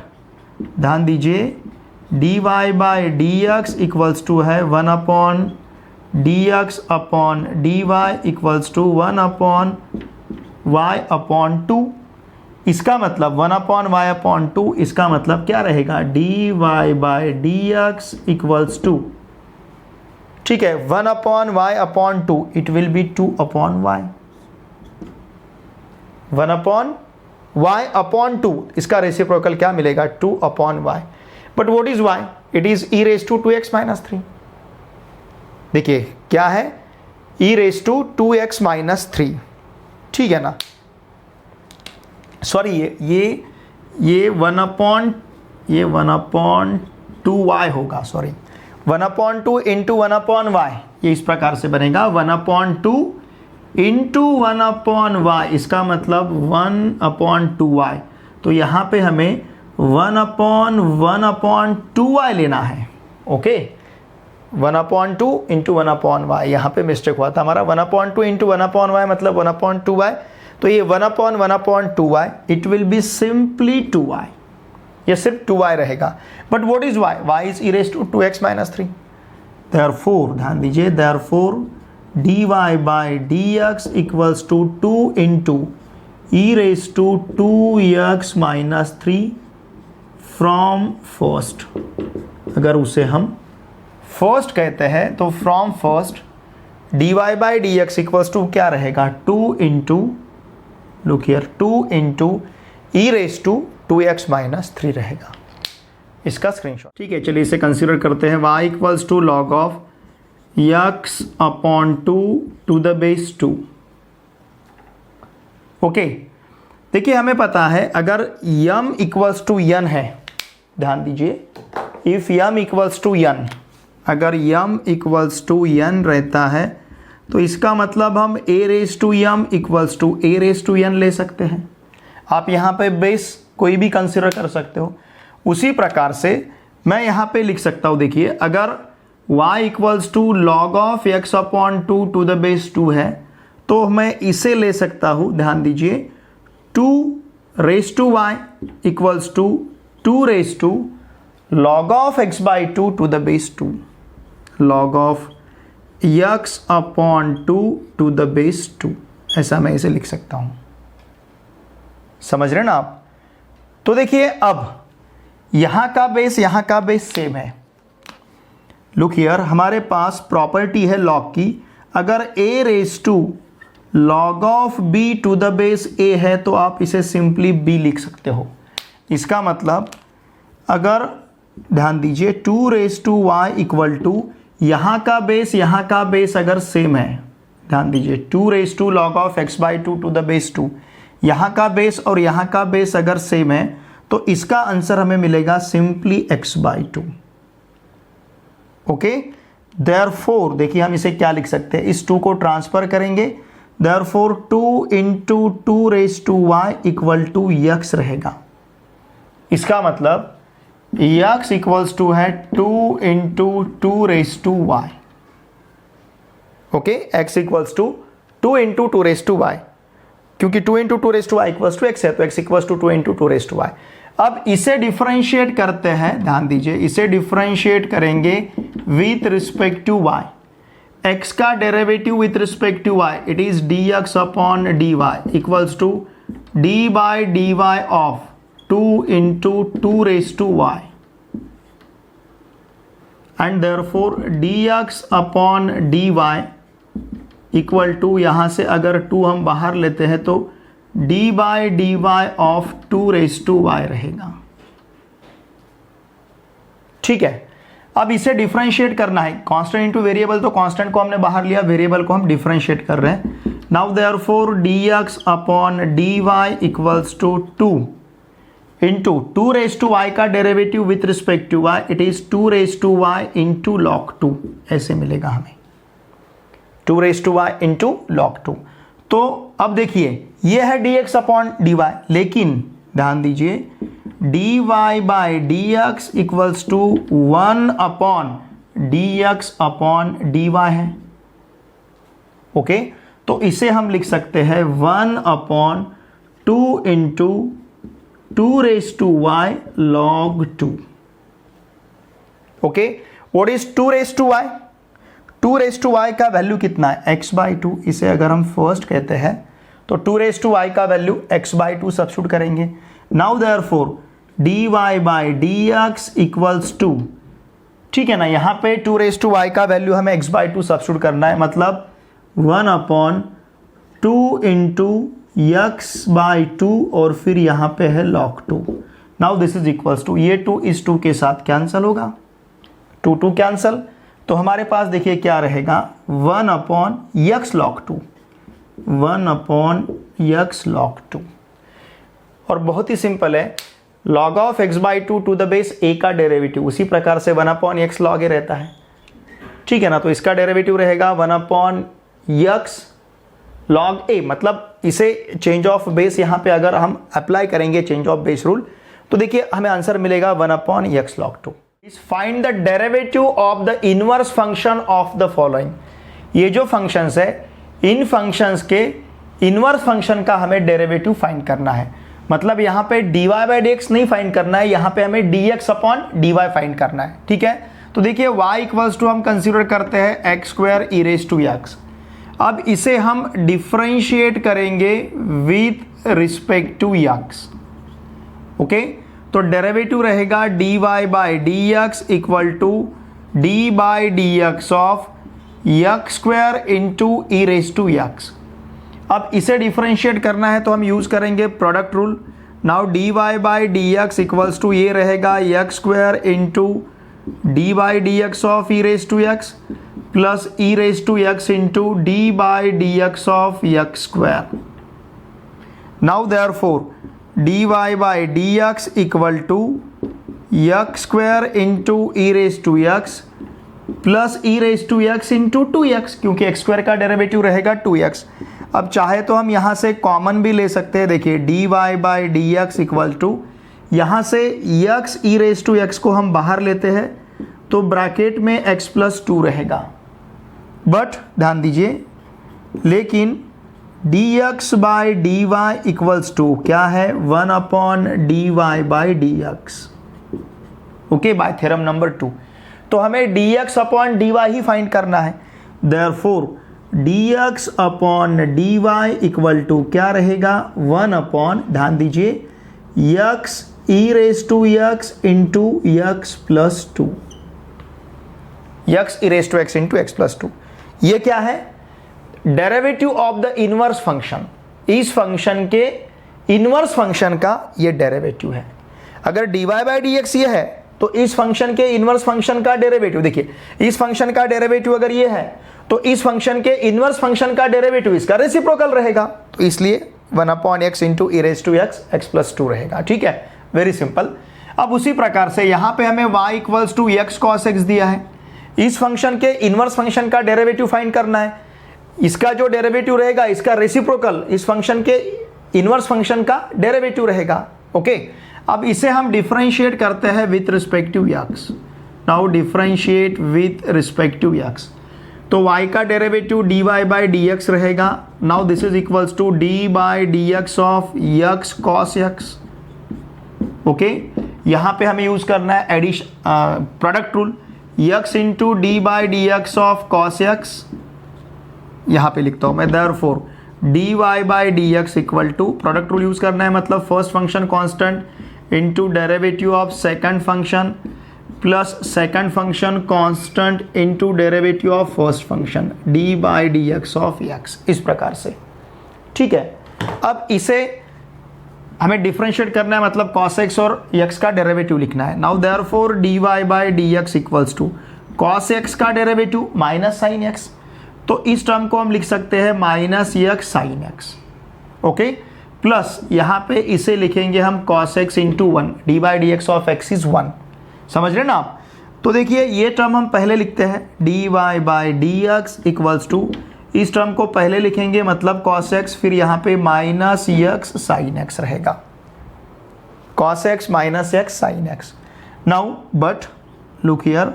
ध्यान दीजिए dy/dx इक्वल्स टू है 1/dx/dy इक्वल्स टू 1/y/2। इसका मतलब 1/y/2, इसका मतलब क्या रहेगा, dy/dx इक्वल्स टू, ठीक है, 1/y/2, it will B 2/y, 1/y/2, इसका रेसिप्रोकल क्या मिलेगा, 2/y। But what is y, it is e⁻2x-3। देखिए क्या है, e⁻2x-3, ठीक है ना, सॉरी ये 1/2y होगा, सॉरी 1/2 इंटू 1/y, ये इस प्रकार से बनेगा 1/2 इंटू 1/y, इसका मतलब 1/2y। तो यहाँ पे हमें 1/1/2y लेना है। ओके, 1/2 इंटू 1/y, यहाँ पे मिस्टेक हुआ था हमारा, 1/2 इंटू 1/y मतलब 1/2y, तो ये 1/1/2y, it will be simply 2y। ये सिर्फ 2y रहेगा। But what is y? y is e raised to 2x minus 3। Therefore ध्यान दीजिए, therefore dy by dx equals to 2 into e raised to 2x minus 3 from first. अगर उसे हम first कहते हैं तो from first dy by dx equals to क्या रहेगा? 2 into, look here, 2 into e raised to 2x minus 3 रहेगा। इसका स्क्रीनशॉट। ठीक है, चलिए इसे कंसीडर करते हैं। y equals to log of x upon 2 to the base 2। Okay, देखिए हमें पता है अगर m इक्वल्स टू n है, ध्यान दीजिए, if m equals to n, अगर m इक्वल्स टू n रहता है तो इसका मतलब हम a raise to m equals to a raise to n ले सकते हैं। आप यहाँ पे बेस कोई भी कंसिडर कर सकते हो। उसी प्रकार से मैं यहाँ पे लिख सकता हूँ, देखिए अगर y equals to log of x upon 2 to the base 2 है तो मैं इसे ले सकता हूँ, ध्यान दीजिए, 2 raise to y equals to 2 raise to log of x by 2 to the base 2, log of x upon 2 to the base 2, ऐसा मैं इसे लिख सकता हूं। समझ रहे ना आप? तो देखिए अब यहां का बेस सेम है। लुक हियर, हमारे पास प्रॉपर्टी है log की, अगर a raise to log of b to the base a है तो आप इसे सिंपली b लिख सकते हो। इसका मतलब अगर ध्यान दीजिए 2 raise to y equal to यहाँ का बेस अगर सेम है, ध्यान दीजिए 2 raise to log of x by 2 to the base 2, यहाँ का बेस और यहाँ का बेस अगर सेम है तो इसका आंसर हमें मिलेगा simply x by 2। Okay, therefore देखिए हम इसे क्या लिख सकते हैं, इस 2 को ट्रांसफर करेंगे, therefore 2 into 2 raise to y equal to x रहेगा। इसका मतलब x इक्वल्स टू है 2 into 2 raise to y। Okay, x equals to 2 into 2 raise to y, क्योंकि 2 into 2 raise to y equals to x है तो x equals to 2 into 2 raise to y। अब इसे differentiate करते हैं, ध्यान दीजिए, इसे डिफरेंशिएट करेंगे with respect to y। x का derivative with respect to y, it is dx upon dy equals to d by dy of 2 into 2 raised to y, and therefore dx upon dy equal to, यहां से अगर 2 हम बाहर लेते हैं तो d by dy of 2 raise to y रहेगा। ठीक है, अब इसे डिफरेंशिएट करना है, कांस्टेंट इनटू वेरिएबल, तो कांस्टेंट को हमने बाहर लिया, वेरिएबल को हम डिफरेंशिएट कर रहे हैं। Now therefore dx upon dy equals to 2 into 2 raise to y का derivative with respect to y, it is 2 raise to y into log 2, ऐसे मिलेगा हमें 2 raise to y into log 2। तो अब देखिए ये है dx अपॉन dy, लेकिन ध्यान दीजिए dy by dx equals to 1 upon dx upon dy है। ओके, तो इसे हम लिख सकते हैं 1 upon 2 into 2 raise to y log 2। ओके, what is 2 raise to y? 2 raise to y का वैल्यू कितना है? x by 2। इसे अगर हम फर्स्ट कहते हैं तो 2 रेज टू y का वैल्यू x बाई 2 सब्स्टिट्यूट करेंगे। Now therefore dy by dx equals to, ठीक है ना, यहाँ पे 2 रेज टू y का वैल्यू हमें x बाई 2 सब्स्टिट्यूट करना है, मतलब 1 अपॉन 2 इंटू x बाई 2 और फिर यहाँ पे है log 2। Now this is equals to, ये 2 इस 2 के साथ कैंसल होगा, 2 2 कैंसल, तो हमारे पास देखिए क्या रहेगा 1 upon x log 2, 1 upon x log 2। और बहुत ही सिंपल है, log of x by 2 to the base a का डेरिवेटिव उसी प्रकार से 1 अपॉन x log a रहता है। ठीक है ना, तो इसका डेरिवेटिव रहेगा 1 अपॉन x log a, मतलब इसे चेंज ऑफ बेस यहाँ पे अगर हम अप्लाई करेंगे चेंज ऑफ बेस रूल तो देखिए हमें आंसर मिलेगा 1 upon x log 2। Find the derivative of the inverse function of the following. ये जो फंक्शंस है इन फंक्शंस के इनवर्स फंक्शन का हमें डेरिवेटिव फाइंड करना है। मतलब यहाँ पे dy बाई डी एक्स नहीं फाइंड करना है, यहाँ पे हमें dx अपॉन dy फाइंड करना है। ठीक है, तो देखिए y इक्वल्स टू हम कंसीडर करते हैं x square e raise to x. अब इसे हम डिफरेंशिएट करेंगे with respect to x. Okay, तो डेरिवेटिव रहेगा dy by d x equal to d by d x of x square into e raise to x. अब इसे differentiate करना है तो हम यूज करेंगे product rule. Now dy by d x equals to ये रहेगा x square into d by d x of e raise to x plus e raise to x into d by d x of x square. Now therefore dy by d x equal to x square into e raise to x plus e raise to x into two x, क्योंकि x square का derivative रहेगा 2x। अब चाहे तो हम यहाँ से common भी ले सकते हैं। देखिए dy by d x equal to यहाँ से x e raise to x को हम बाहर लेते हैं तो ब्रैकेट में x प्लस 2 रहेगा। बट ध्यान दीजिए, लेकिन dx by d y equals to क्या है, 1 upon d y by d x. Okay, by theorem number 2। तो हमें dx अपॉन dy ही फाइंड करना है। Therefore dx upon dy equal to क्या रहेगा, 1 अपॉन, ध्यान दीजिए, x e raise to x into x plus 2, x e raise to x into x plus 2। ये क्या है, derivative of the inverse function. इस फंक्शन के इनवर्स फंक्शन का ये डेरिवेटिव है। अगर dy बाई डी एक्स ये है तो इस फंक्शन के इनवर्स फंक्शन का डेरिवेटिव, देखिए इस फंक्शन का डेरिवेटिव अगर ये है तो इस फंक्शन के इनवर्स फंक्शन का डेरिवेटिव इसका रेसिप्रोकल रहेगा, तो इसलिए 1 upon x into e raise to x x plus 2 रहेगा। ठीक है, वेरी सिंपल। अब उसी प्रकार से यहाँ पे हमें y equals to x cos x दिया है। इस फंक्शन के इनवर्स फंक्शन का डेरिवेटिव फाइंड करना है। इसका जो डेरिवेटिव रहेगा इसका रेसिप्रोकल इस फंक्शन के इनवर्स फंक्शन का डेरिवेटिव रहेगा। ओके, अब इसे हम डिफरेंशिएट करते हैं with respect to x. Now differentiate with respect to x, तो y का derivative dy by d x रहेगा। Now this is equals to d by d x of x cos x. Okay, यहाँ पे हमें use करना है product rule, x into d by d x of cos x. यहाँ पे लिखता हूँ मैं, therefore dy by d x equal to, product rule use करना है मतलब first function constant into derivative of second function plus second function constant into derivative of first function d by d x of x, इस प्रकार से। ठीक है, अब इसे हमें डिफरेंशिएट करना है मतलब cos x और x का डेरिवेटिव लिखना है। Now therefore dy by d x equals to cos x का डेरिवेटिव माइनस साइन x, तो इस टर्म को हम लिख सकते हैं minus x sine x। Okay, plus यहाँ पे इसे लिखेंगे हम cos x into 1, d by d x of x is 1। समझ रहे ना आप? तो देखिए ये टर्म हम पहले लिखते हैं, dy by d x equals to, इस टर्म को पहले लिखेंगे मतलब cos x, फिर यहाँ पे माइनस x साइन x रहेगा, cos x minus x sine x। Now but look here,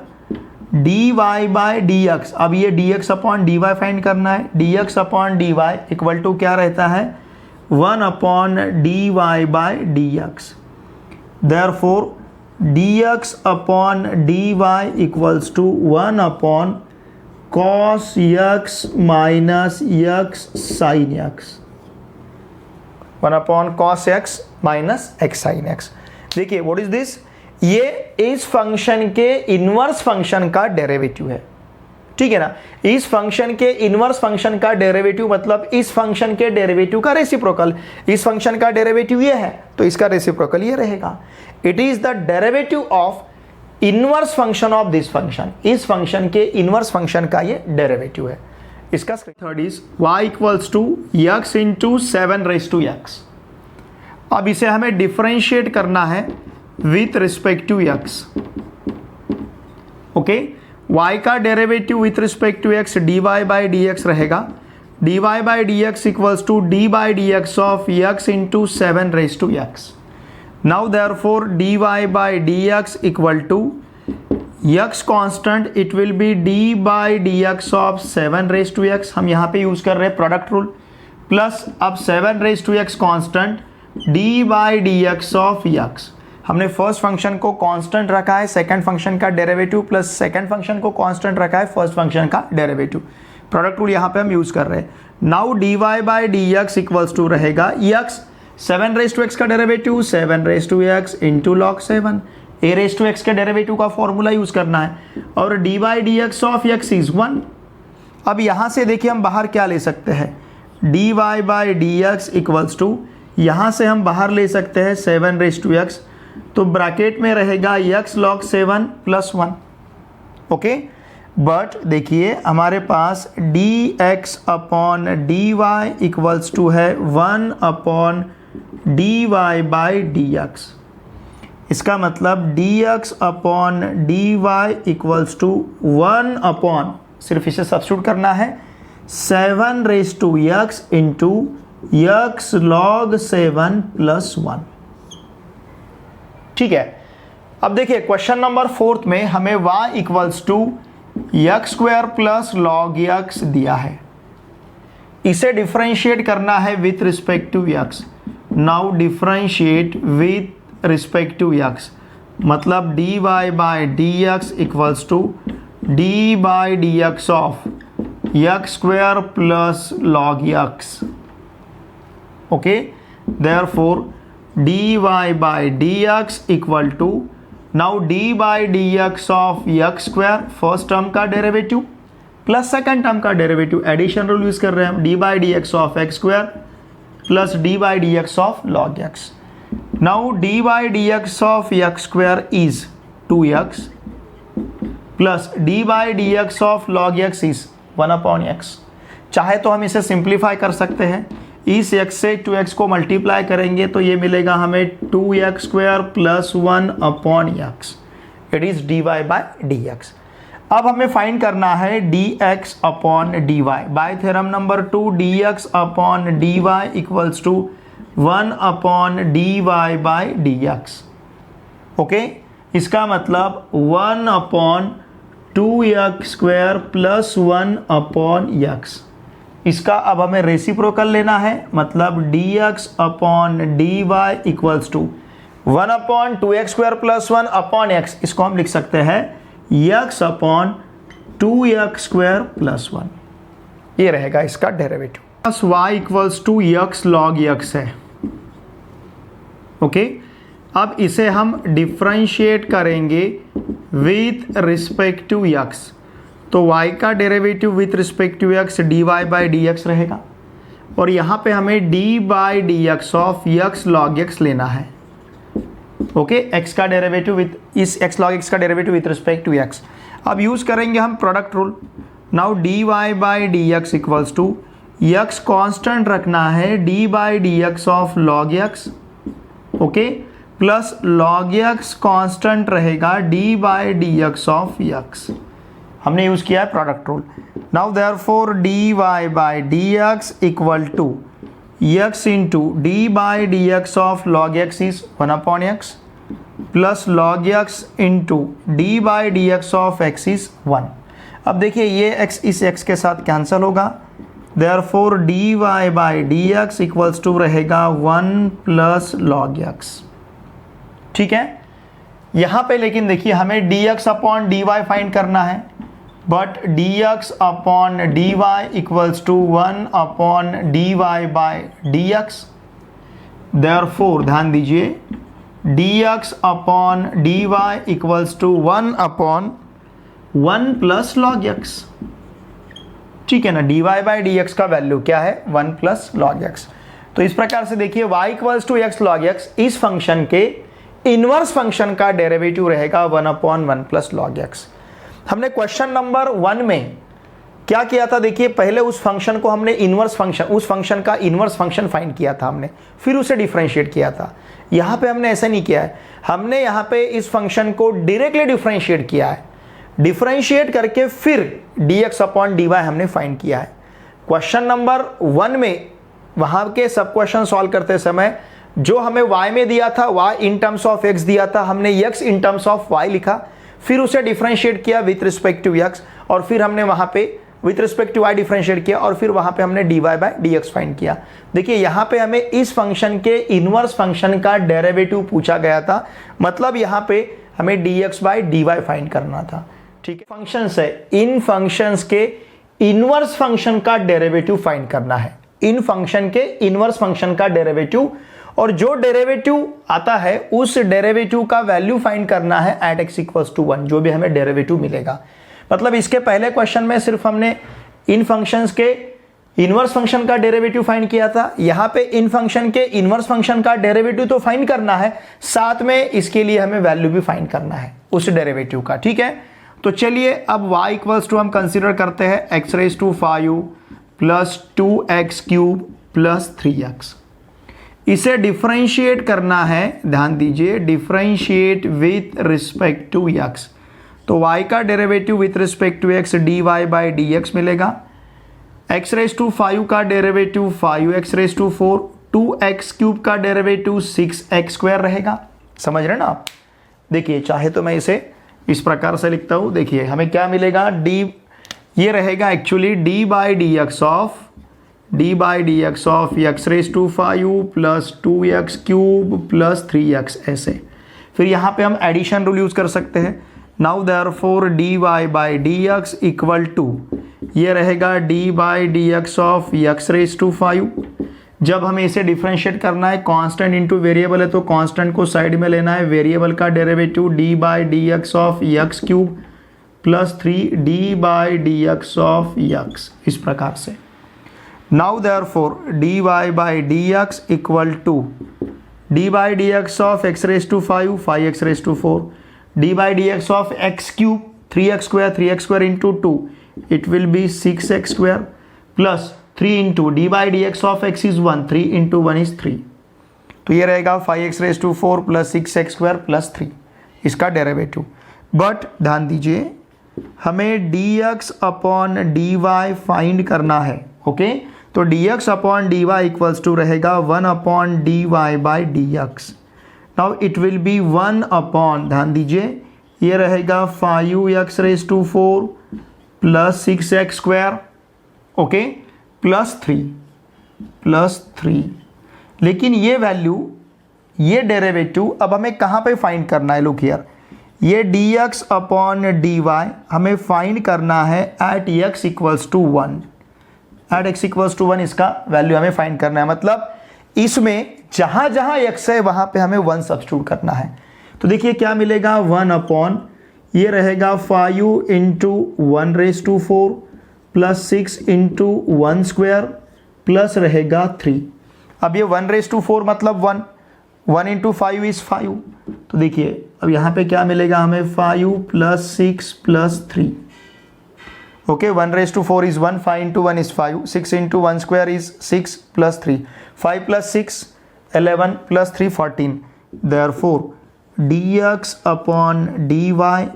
dy by d x, अब ये dx अपॉन dy फाइंड करना है। dx upon dy equal to क्या रहता है, 1 upon dy by d x. Therefore dx upon dy equals to 1 upon cos x minus x sine x, 1 upon cos x minus x sine x। देखिए what is this, ये इस function के inverse function का derivative है। ठीक है ना, इस फंक्शन के इनवर्स फंक्शन का डेरिवेटिव मतलब इस फंक्शन के डेरिवेटिव का रेसिप्रोकल। इस फंक्शन का डेरिवेटिव ये है तो इसका रेसिप्रोकल ये रहेगा। It is the derivative of inverse function of this function, इस फंक्शन के इनवर्स फंक्शन का ये डेरिवेटिव है। इसका third is y equals to x into 7 raise to x। अब इसे हमें डिफरेंशिएट करना है with respect to x। Okay, y का derivative with respect to x dy by d x रहेगा। dy by d x equals to d by d x of x into 7 raise to x। Now therefore dy by dx equal to x constant, it will be d by dx of 7 raised to x। हम यहाँ पे use कर रहे हैं product rule, plus अब 7 raised to x constant d by d x of यक्स। हमने first function को कांस्टेंट रखा है, सेकंड फंक्शन का डेरिवेटिव प्लस सेकंड फंक्शन को कांस्टेंट रखा है, फर्स्ट फंक्शन का डेरिवेटिव। प्रोडक्ट रूल यहाँ पे हम यूज कर रहे हैं। Now d y by d x equals to रहेगा यक्स 7 रेज टू एक्स का derivative 7 raise to x into log 7, a raise to x के डेरिवेटिव का फॉर्मूला यूज करना है, और D by d x of x is 1। अब यहाँ से देखिए हम बाहर क्या ले सकते हैं, d y by d x equals to, यहाँ से हम बाहर ले सकते हैं 7 रेज टू एक्स, तो ब्रैकेट में रहेगा x log 7 plus 1। Okay, but देखिए हमारे पास dx upon dy equals to है 1 अपॉन dy बाई dx। इसका मतलब dx upon dy equals to 1 upon, सिर्फ इसे सब्स्टिट्यूट करना है, 7 raise to x into x log 7 plus 1। ठीक है, अब देखिए क्वेश्चन नंबर 4 में हमें y equals to x square plus log x दिया है, इसे डिफरेंशिएट करना है with respect to x. Now differentiate with respect to x, मतलब d y by d x equals to d by d x of x square plus log x. Okay, therefore dy by dx equal to, now d by dx of x square first term का derivative plus second term का derivative, addition rule use कर रहे हैं हम, d by dx of x square plus d by dx of log x। Now d by dx of x square is 2x plus d by dx of log x is 1 upon x। चाहे तो हम इसे simplify कर सकते हैं, इस x से 2x को मल्टीप्लाई करेंगे तो ये मिलेगा हमें 2x square plus 1 upon x, it is dy by dx। अब हमें फाइंड करना है dx upon dy। By theorem number 2 dx upon dy equals to 1 upon dy by dx। Okay, इसका मतलब 1 upon 2x square plus 1 upon x। इसका अब हमें reciprocal लेना है, मतलब dx upon dy equals to 1 upon 2x square plus 1 upon x। इसको हम लिख सकते हैं x upon 2x square plus 1, ये रहेगा इसका derivative. Plus y equals to x log x है। ओके, अब इसे हम डिफरेंशिएट करेंगे विथ रिस्पेक्ट टू x, तो y का derivative with respect to x dy by dx रहेगा, और यहाँ पे हमें d by dx of x log x लेना है। ओके, x का डेरिवेटिव विथ, इस x log x का derivative with respect to x। अब यूज करेंगे हम product rule. Now dy by dx equals to, x constant रखना है, d by dx of log x, okay, plus log x constant रहेगा d by dx of x। हमने use किया है product rule. Now therefore dy by dx equal to x into d by d x of log x is 1 upon x plus log x into d by d x of x is 1। अब देखिए ये x इस x के साथ cancel होगा, therefore dy by dx equals to रहेगा 1 plus log x। ठीक है, यहाँ पे लेकिन देखिए हमें dx अपॉन dy फाइंड करना है, but dx upon dy equals to 1 upon dy by dx। Therefore ध्यान दीजिए dx upon dy equals to 1 upon 1 plus log x। ठीक है ना, dy बाई dx का वैल्यू क्या है, 1 प्लस लॉग x। तो इस प्रकार से देखिए y equals to x log x, इस फंक्शन के इनवर्स फंक्शन का डेरिवेटिव रहेगा 1 अपॉन 1 प्लस लॉग x। हमने क्वेश्चन नंबर 1 में क्या किया था, देखिए पहले उस फंक्शन को हमने इनवर्स फंक्शन, उस फंक्शन का इनवर्स फंक्शन फाइंड किया था हमने, फिर उसे डिफरेंशिएट किया था। यहाँ पे हमने ऐसा नहीं किया है, हमने यहाँ पे इस फंक्शन को डायरेक्टली डिफरेंशिएट किया है, डिफरेंशिएट करके फिर dx अपॉन dy हमने फाइंड किया है। क्वेश्चन नंबर 1 में वहाँ के सब क्वेश्चन सॉल्व करते समय जो हमें y में दिया था, y in terms of x दिया था, हमने x in terms of y लिखा, फिर उसे डिफरेंशिएट किया विथ रिस्पेक्ट टू x, और फिर हमने वहाँ पे with respect to y differentiate किया और फिर वहां पे हमने dy बाय dx फाइंड किया। देखिए यहाँ पे हमें इस फंक्शन के इनवर्स फंक्शन का डेरिवेटिव पूछा गया था, मतलब यहाँ पे हमें dx बाय dy फाइंड करना था। ठीक है, फंक्शंस है, इन फंक्शंस के इनवर्स फंक्शन का डेरिवेटिव फाइंड करना है, इन फंक्शन के इनवर्स फंक्शन का डेरिवेटिव, और जो डेरिवेटिव आता है उस डेरिवेटिव का वैल्यू फाइंड करना है एट x इक्वल्स टू 1, जो भी हमें डेरिवेटिव मिलेगा। मतलब इसके पहले क्वेश्चन में सिर्फ हमने इन फंक्शंस के इनवर्स फंक्शन का डेरिवेटिव फाइंड किया था, यहाँ पे इन फंक्शन के इनवर्स फंक्शन का डेरिवेटिव तो फाइंड करना है, साथ में इसके लिए हमें वैल्यू भी फाइंड करना है उस डेरिवेटिव का। ठीक है, तो चलिए अब y इक्वल्स टू हम कंसिडर करते हैं x raise to 5 plus 2x cube plus 3x। इसे डिफरेंशिएट करना है, ध्यान दीजिए, differentiate with respect to x। तो y का derivative with respect to x dy by dx मिलेगा, x रेज टू 5 का derivative 5x raise to 4, 2x cube का डेरिवेटिव 6x स्क्वायर रहेगा। समझ रहे ना आप? देखिए चाहे तो मैं इसे इस प्रकार से लिखता हूं, देखिए हमें क्या मिलेगा, d ये रहेगा actually d by d x of x raise to 5 plus 2x cube plus 3x ऐसे। फिर यहाँ पे हम एडिशन रूल यूज कर सकते हैं। Now therefore dy by dx equal to ये रहेगा d by dx of x raise to 5। जब हमें इसे डिफरेंशिएट करना है, कांस्टेंट इनटू वेरिएबल है तो कांस्टेंट को साइड में लेना है, वेरिएबल का derivative d by dx of x cube plus 3d by dx of x, इस प्रकार से। Now therefore dy by dx equal to d by dx of x raise to 5 5x raise to 4, d by dx of x cube 3x square into 2 it will be 6x square plus 3 into d by dx of x is 1, 3 into 1 is 3, तो ये रहेगा 5x raise to 4 plus 6x square plus 3, इसका derivative. But ध्यान दीजिए हमें dx upon dy find करना है। Okay, तो dx upon dy equals to रहेगा 1 upon dy by dx। Now it will be 1 upon, ध्यान दीजिए ये रहेगा 5x raise to 4 plus 6x square, okay, plus 3। लेकिन ये वैल्यू, ये डेरिवेटिव अब हमें कहाँ पे फाइंड करना है? लुक हियर, ये dx अपॉन dy हमें फाइंड करना है at x equals to 1, at x equals to 1 इसका वैल्यू हमें फाइंड करना है। मतलब इसमें जहां जहां x है वहां पे हमें 1 सब्स्टिट्यूट करना है। तो देखिए क्या मिलेगा, 1 अपॉन ये रहेगा 5 into 1 raise to 4 plus 6 into 1 square plus रहेगा 3। अब ये 1 रेज टू 4 मतलब 1 इंटू 5 इज 5, तो देखिए अब यहाँ पे क्या मिलेगा हमें, 5 plus 6 plus 3। Okay, 1 raise to 4 is 1, 5 into 1 is 5, 6 into 1 square is 6 plus 3, 5 plus 6 11 plus 3 14। Therefore dx upon dy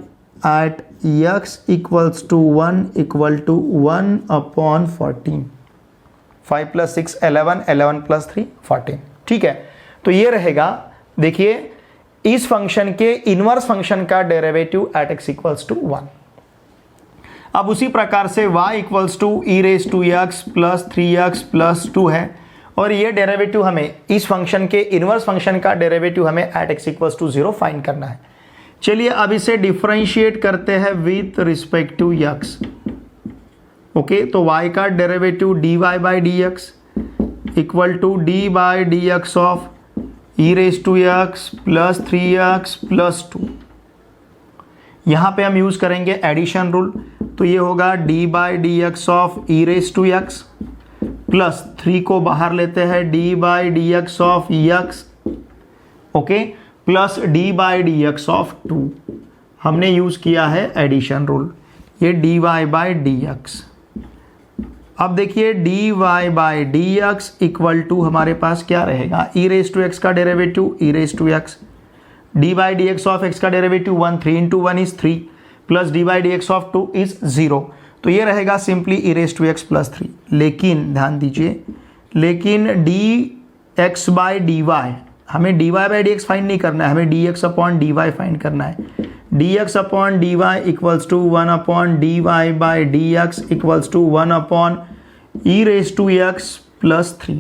at x equals to 1 equal to 1 upon 14, 5 plus 6 11, 11 plus 3 14। ठीक है, तो ये रहेगा, देखिए इस फंक्शन के इनवर्स फंक्शन का derivative at x equals to 1। अब उसी प्रकार से y equals to e raise to x plus 3x plus 2 है, और ये डेरिवेटिव हमें इस फंक्शन के इनवर्स फंक्शन का डेरिवेटिव हमें at x equals to 0 find करना है। चलिए अब इसे डिफरेंशिएट करते हैं with respect to x। Okay, तो y का derivative dy by dx equal to d by dx of e raise to x plus 3x plus 2। यहाँ पे हम यूज करेंगे एडिशन रूल, तो ये होगा d by dx of e raise to x plus 3 को बाहर लेते हैं d by dx of x, okay, plus d by dx of 2। हमने यूज किया है एडिशन रूल, ये dy बाई dx। अब देखिए dy by dx equal to हमारे पास क्या रहेगा, ई रेज टू एक्स का derivative e raise to x, d by dx of x का derivative 1, 3 into 1 is 3 plus d by dx of 2 is 0, तो ये रहेगा simply e raise to x plus 3। लेकिन ध्यान दीजिए, लेकिन dx बाई dy, हमें dy बाई dx फाइंड नहीं करना है, हमें dx अपॉन dy फाइंड करना है। D x upon d y equals to 1 upon d y by d x equals to 1 upon e raise to x plus 3।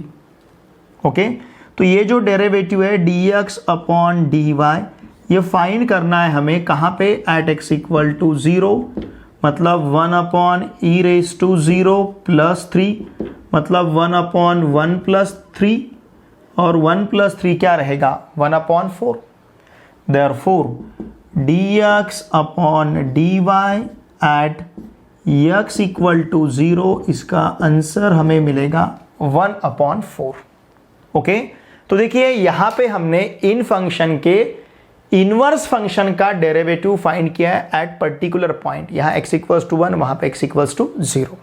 Okay, तो ये जो डेरिवेटिव है d x upon d y, ये find करना है हमें कहाँ पे, एट एक्स इक्वल टू 0, मतलब 1 upon e raise to 0 plus 3, मतलब 1 अपॉन 1 प्लस 3, और 1 प्लस 3 क्या रहेगा, 1 upon 4। Therefore d x upon d y at x equal to 0, इसका आंसर हमें मिलेगा 1 अपॉन 4। ओके, तो देखिए यहां पे हमने इन फंक्शन के इनवर्स फंक्शन का डेरिवेटिव फाइंड किया है एट पर्टिकुलर पॉइंट। यहां x इक्वल्स टू 1, वहां पे x इक्वल्स टू 0।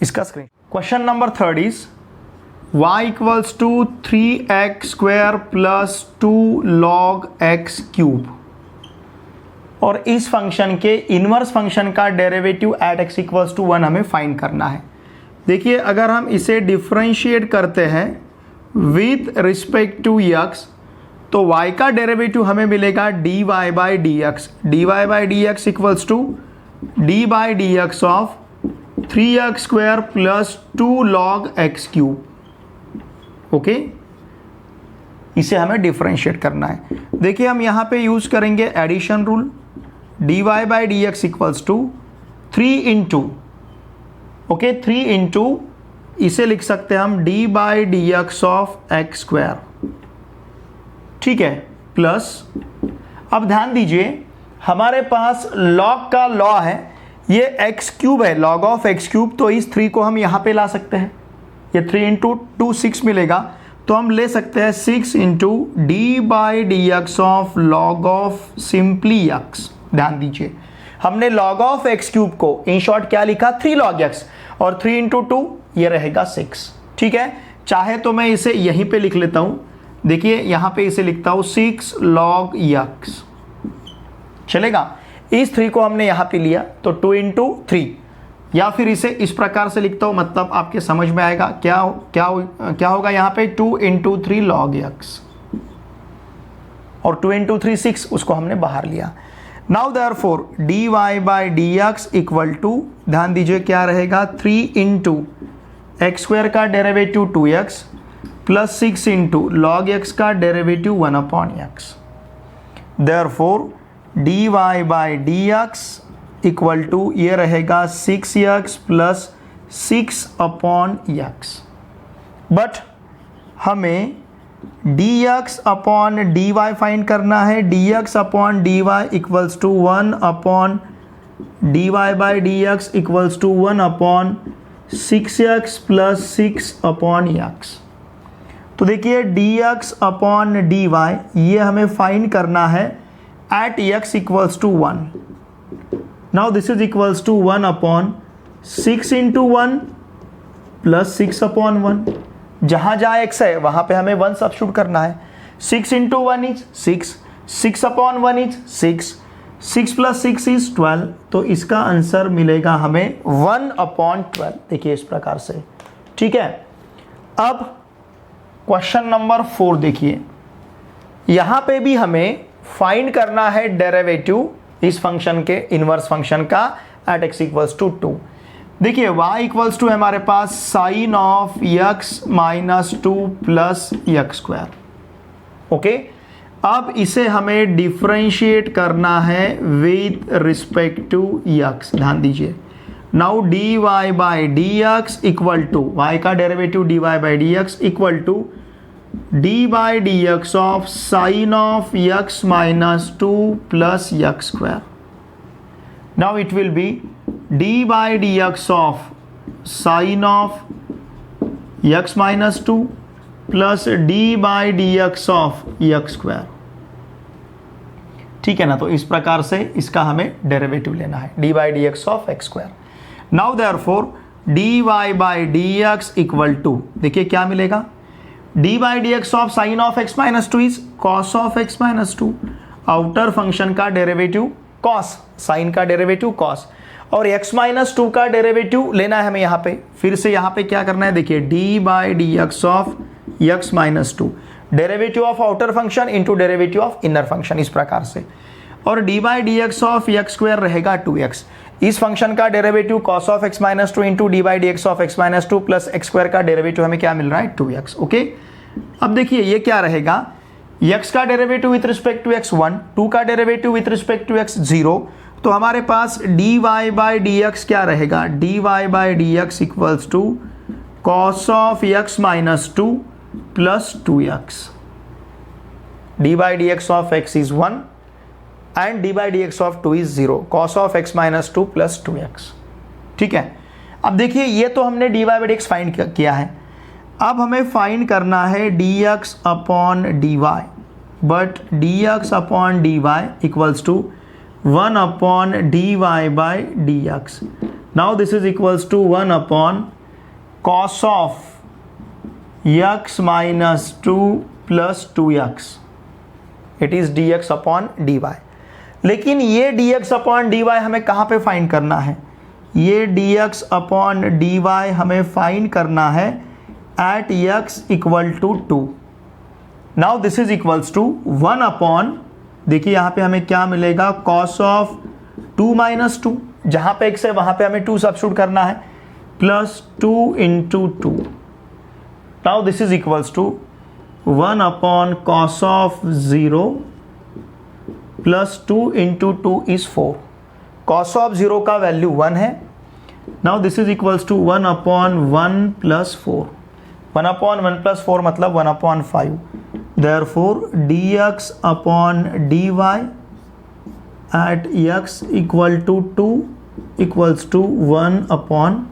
इसका screen. Question number 3 is y equals to 3x square plus 2 log x cube, और इस फंक्शन के इनवर्स फंक्शन का derivative at x equals to 1 हमें फाइंड करना है। देखिए अगर हम इसे डिफरेंशिएट करते हैं विथ रिस्पेक्ट टू x, तो y का डेरिवेटिव हमें मिलेगा dy by d x. D y by d x equals to d by d x of 3x square plus 2 log x cube. Okay, इसे हमें डिफरेंशिएट करना है। देखिए हम यहाँ पे यूज करेंगे addition rule. D y by d x equals to 3 into, okay 3 into, इसे लिख सकते हैं हम d by d x of x square, ठीक है, प्लस, अब ध्यान दीजिए हमारे पास लॉग का लॉ है, ये एक्स क्यूब है, लॉग ऑफ एक्स क्यूब, तो इस 3 को हम यहाँ पे ला सकते हैं। ये 3 इंटू 2 6 मिलेगा, तो हम ले सकते हैं 6 into d by d x of log of simply x. ध्यान दीजिए हमने लॉग ऑफ एक्स क्यूब को इन शॉर्ट क्या लिखा, 3 log x, और 3 इंटू 2 ये रहेगा 6। ठीक है, चाहे तो मैं इसे यहीं पे लिख लेता हूं, देखिए यहां पे इसे लिखता हूं 6 log x, चलेगा। इस 3 को हमने यहां पे लिया तो 2 इंटू 3, या फिर इसे इस प्रकार से लिखता हूं, मतलब आपके समझ में आएगा क्या होगा यहाँ पे 2 इंटू 3 log x, और 2 इंटू 3 6, उसको हमने बाहर लिया। Now therefore d y by d x equal to, ध्यान दीजिए क्या रहेगा, 3 इंटू एक्स स्क्वायर का derivative 2x plus 6 into log x का derivative 1 upon x. Therefore d y by d x equal to ये रहेगा 6x plus 6 upon x. But हमें dx upon dy find करना है। dx upon dy equals to 1 upon dy by dx equals to 1 upon 6x plus 6 upon x। तो देखिए dx upon dy ये हमें find करना है at x equals to 1। Now this is equals to 1 upon 6 into 1 plus 6 upon 1। जहां जहां x है वहां पे हमें 1 सब्स्टिट्यूट करना है। 6 into 1 is 6, 6 upon 1 is 6, 6 plus 6 is 12, तो इसका आंसर मिलेगा हमें 1 अपॉन 12। देखिए इस प्रकार से, ठीक है। अब क्वेश्चन नंबर 4 देखिए, यहां पे भी हमें फाइंड करना है डेरिवेटिव इस फंक्शन के इनवर्स फंक्शन का एट x इक्वल्स टू 2। देखिए y इक्वल्स टू हमारे पास sine of x minus 2 plus x square. Okay, अब इसे हमें डिफरेंशिएट करना है विथ रिस्पेक्ट टू x। ध्यान दीजिए, now d y by d x equal to, y का derivative d y by d x equal to d by d x of sine of x minus 2 plus x square. Now it will be d by dx of sin of x minus 2 plus d by dx of x square। ठीक है ना, तो इस प्रकार से इसका हमें derivative लेना है d by dx of x square। Now therefore dy by dx equal to, देखिए क्या मिलेगा, d by dx of sin of x minus 2 is cos of x minus 2। Outer function का डेरिवेटिव cos, साइन का derivative cos, और x minus 2 का derivative लेना है हमें यहाँ पे। फिर से यहाँ पे क्या करना है, देखिए d by d x of x minus 2, derivative of outer function into derivative of inner function, इस प्रकार से। और D by d x of x square रहेगा 2x। इस फंक्शन का derivative cos of x minus two into d by d x of x minus two plus x square का derivative हमें क्या मिल रहा है 2x। ओके, अब देखिए ये क्या रहेगा, x का derivative with respect to x 1, 2 का derivative with respect to x 0, तो हमारे पास dy बाई डी एक्स क्या रहेगा, dy by d x equals to cos of x minus two plus 2x। D by d x of x is 1 and d by d x of 2 is 0, cos of x minus two plus 2x। ठीक है, अब देखिए ये तो हमने dy by d x find किया है। अब हमें फाइंड करना है dx upon dy, but dx upon dy equals to 1 upon dy by dx। Now this is equals to 1 upon cos of x minus two plus 2x, it is dx upon dy। लेकिन ये dx upon dy हमें कहाँ पे find करना है, ये dx upon dy हमें find करना है at x equal to 2। Now this is equals to 1 upon, देखिए यहाँ पे हमें क्या मिलेगा, कॉस ऑफ 2 माइनस 2, जहाँ पे x है वहाँ पे हमें 2 सब्स्टिट्यूट करना है, plus 2 into 2। Now this is equals to 1 upon cos of 0 plus 2 into 2 is 4। Cos of 0 का वैल्यू 1 है। Now this is equals to 1 upon 1 plus 4, 1 upon 1 plus 4 मतलब 1 upon 5। Therefore dx upon dy at x equal to 2 equals to 1 upon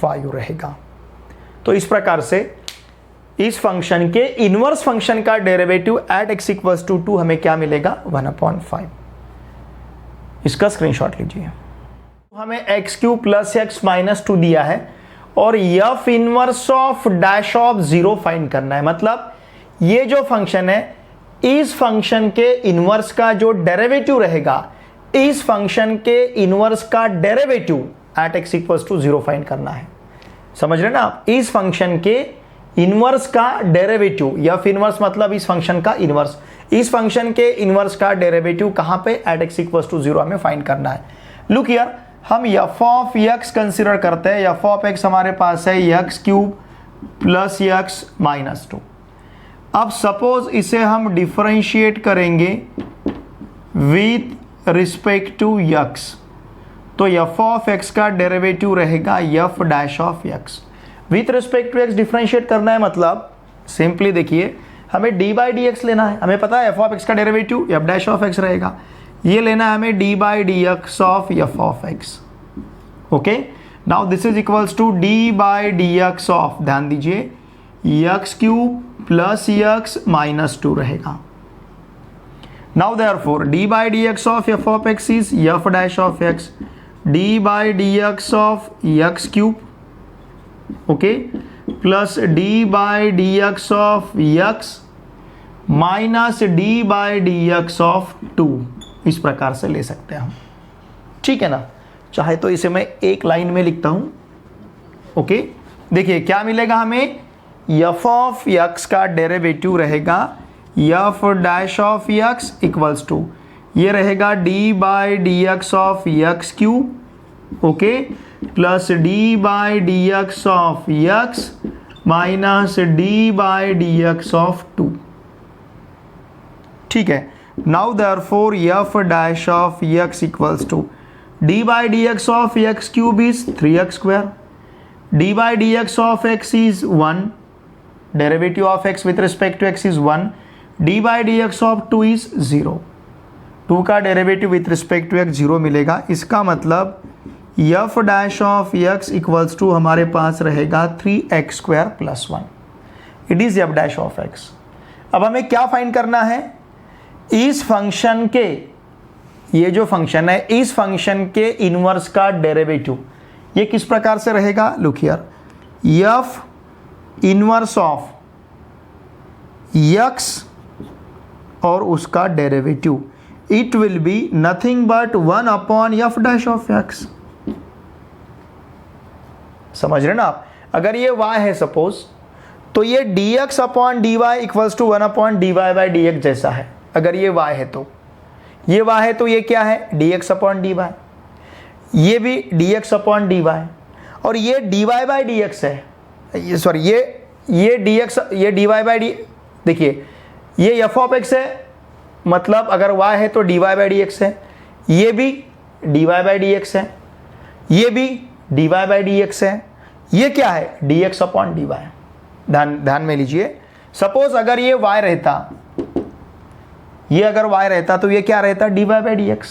5 रहेगा। तो इस प्रकार से इस function के इनवर्स फंक्शन का derivative at x equals to 2 हमें क्या मिलेगा, 1 अपॉन 5। इसका स्क्रीनशॉट लीजिए। हमें x cube plus x minus 2 दिया है और F inverse of dash of 0 find करना है। मतलब ये जो फंक्शन है, इस फंक्शन के इनवर्स का जो डेरिवेटिव रहेगा, इस फंक्शन के इनवर्स का derivative at x equals to 0 find करना है। समझ रहे ना आप, इस फंक्शन के इनवर्स का डेरिवेटिव, एफ इनवर्स मतलब इस फंक्शन का इनवर्स, इस फंक्शन के इनवर्स का डेरिवेटिव कहां पे, एट एक्स इक्वल्स टू 0 हमें फाइंड करना है। लुक हियर, हम एफ ऑफ एक्स कंसीडर करते हैं। एफ ऑफ एक्स हमारे पास है x cube plus x minus 2। अब सपोज इसे हम डिफरेंशिएट करेंगे विथ रिस्पेक्ट टू एक्स, तो एफ ऑफ एक्स का डेरिवेटिव रहेगा f dash of x. With respect to x differentiate करना है, मतलब सिंपली देखिए, हमें डी बाई डी एक्स लेना है। हमें पता है एफ ऑफ एक्स का derivative f dash of x रहेगा, ये लेना है हमें d by d x of f of x. Okay, now this is equals to d by d x of, ध्यान दीजिए, x cube plus x minus 2 रहेगा। Now therefore d by d x of f of x is f dash of x, d by d x of x cube, okay, plus d by d x of x minus d by d x of 2। इस प्रकार से ले सकते हैं हम, ठीक है ना। चाहे तो इसे मैं एक लाइन में लिखता हूं। ओके, देखिए क्या मिलेगा हमें, एफ ऑफ एक्स का डेरिवेटिव रहेगा f dash of x equals to, ये रहेगा d by d x of x cube, okay, plus d by d x of x minus d by d x of 2। ठीक है, now therefore f dash of x equals to d by d x of x cube is 3x square, d by d x of x is 1, derivative of x with respect to x is 1, d by d x of 2 is 0, 2 का derivative with respect to x 0 मिलेगा। इसका मतलब f dash of x equals to हमारे पास रहेगा 3x square plus 1, it is f dash of x. अब हमें क्या फाइंड करना है, इस फंक्शन के, ये जो फंक्शन है, इस फंक्शन के इनवर्स का डेरिवेटिव ये किस प्रकार से रहेगा, look here, F inverse of x और उसका derivative, it will be nothing but 1 upon F dash of x. समझ रहे ना आप, अगर ये y है सपोज, तो ये dx upon dy equals to 1 upon dy by d x जैसा है। अगर ये y है तो ये y है तो ये क्या है dx अपॉन dy, ये भी dx अपॉन dy, और ये dy बाई dx है, ये सॉरी ये dx, ये dy बाई डी, देखिए ये f ऑफ x है, मतलब अगर y है तो dy बाई dx है, ये भी dy बाई dx है, ये भी dy बाई dx है, ये क्या है dx अपॉन dy। ध्यान में लीजिए, सपोज अगर ये y रहता, ये अगर y रहता तो ये क्या रहता dy बाई dx,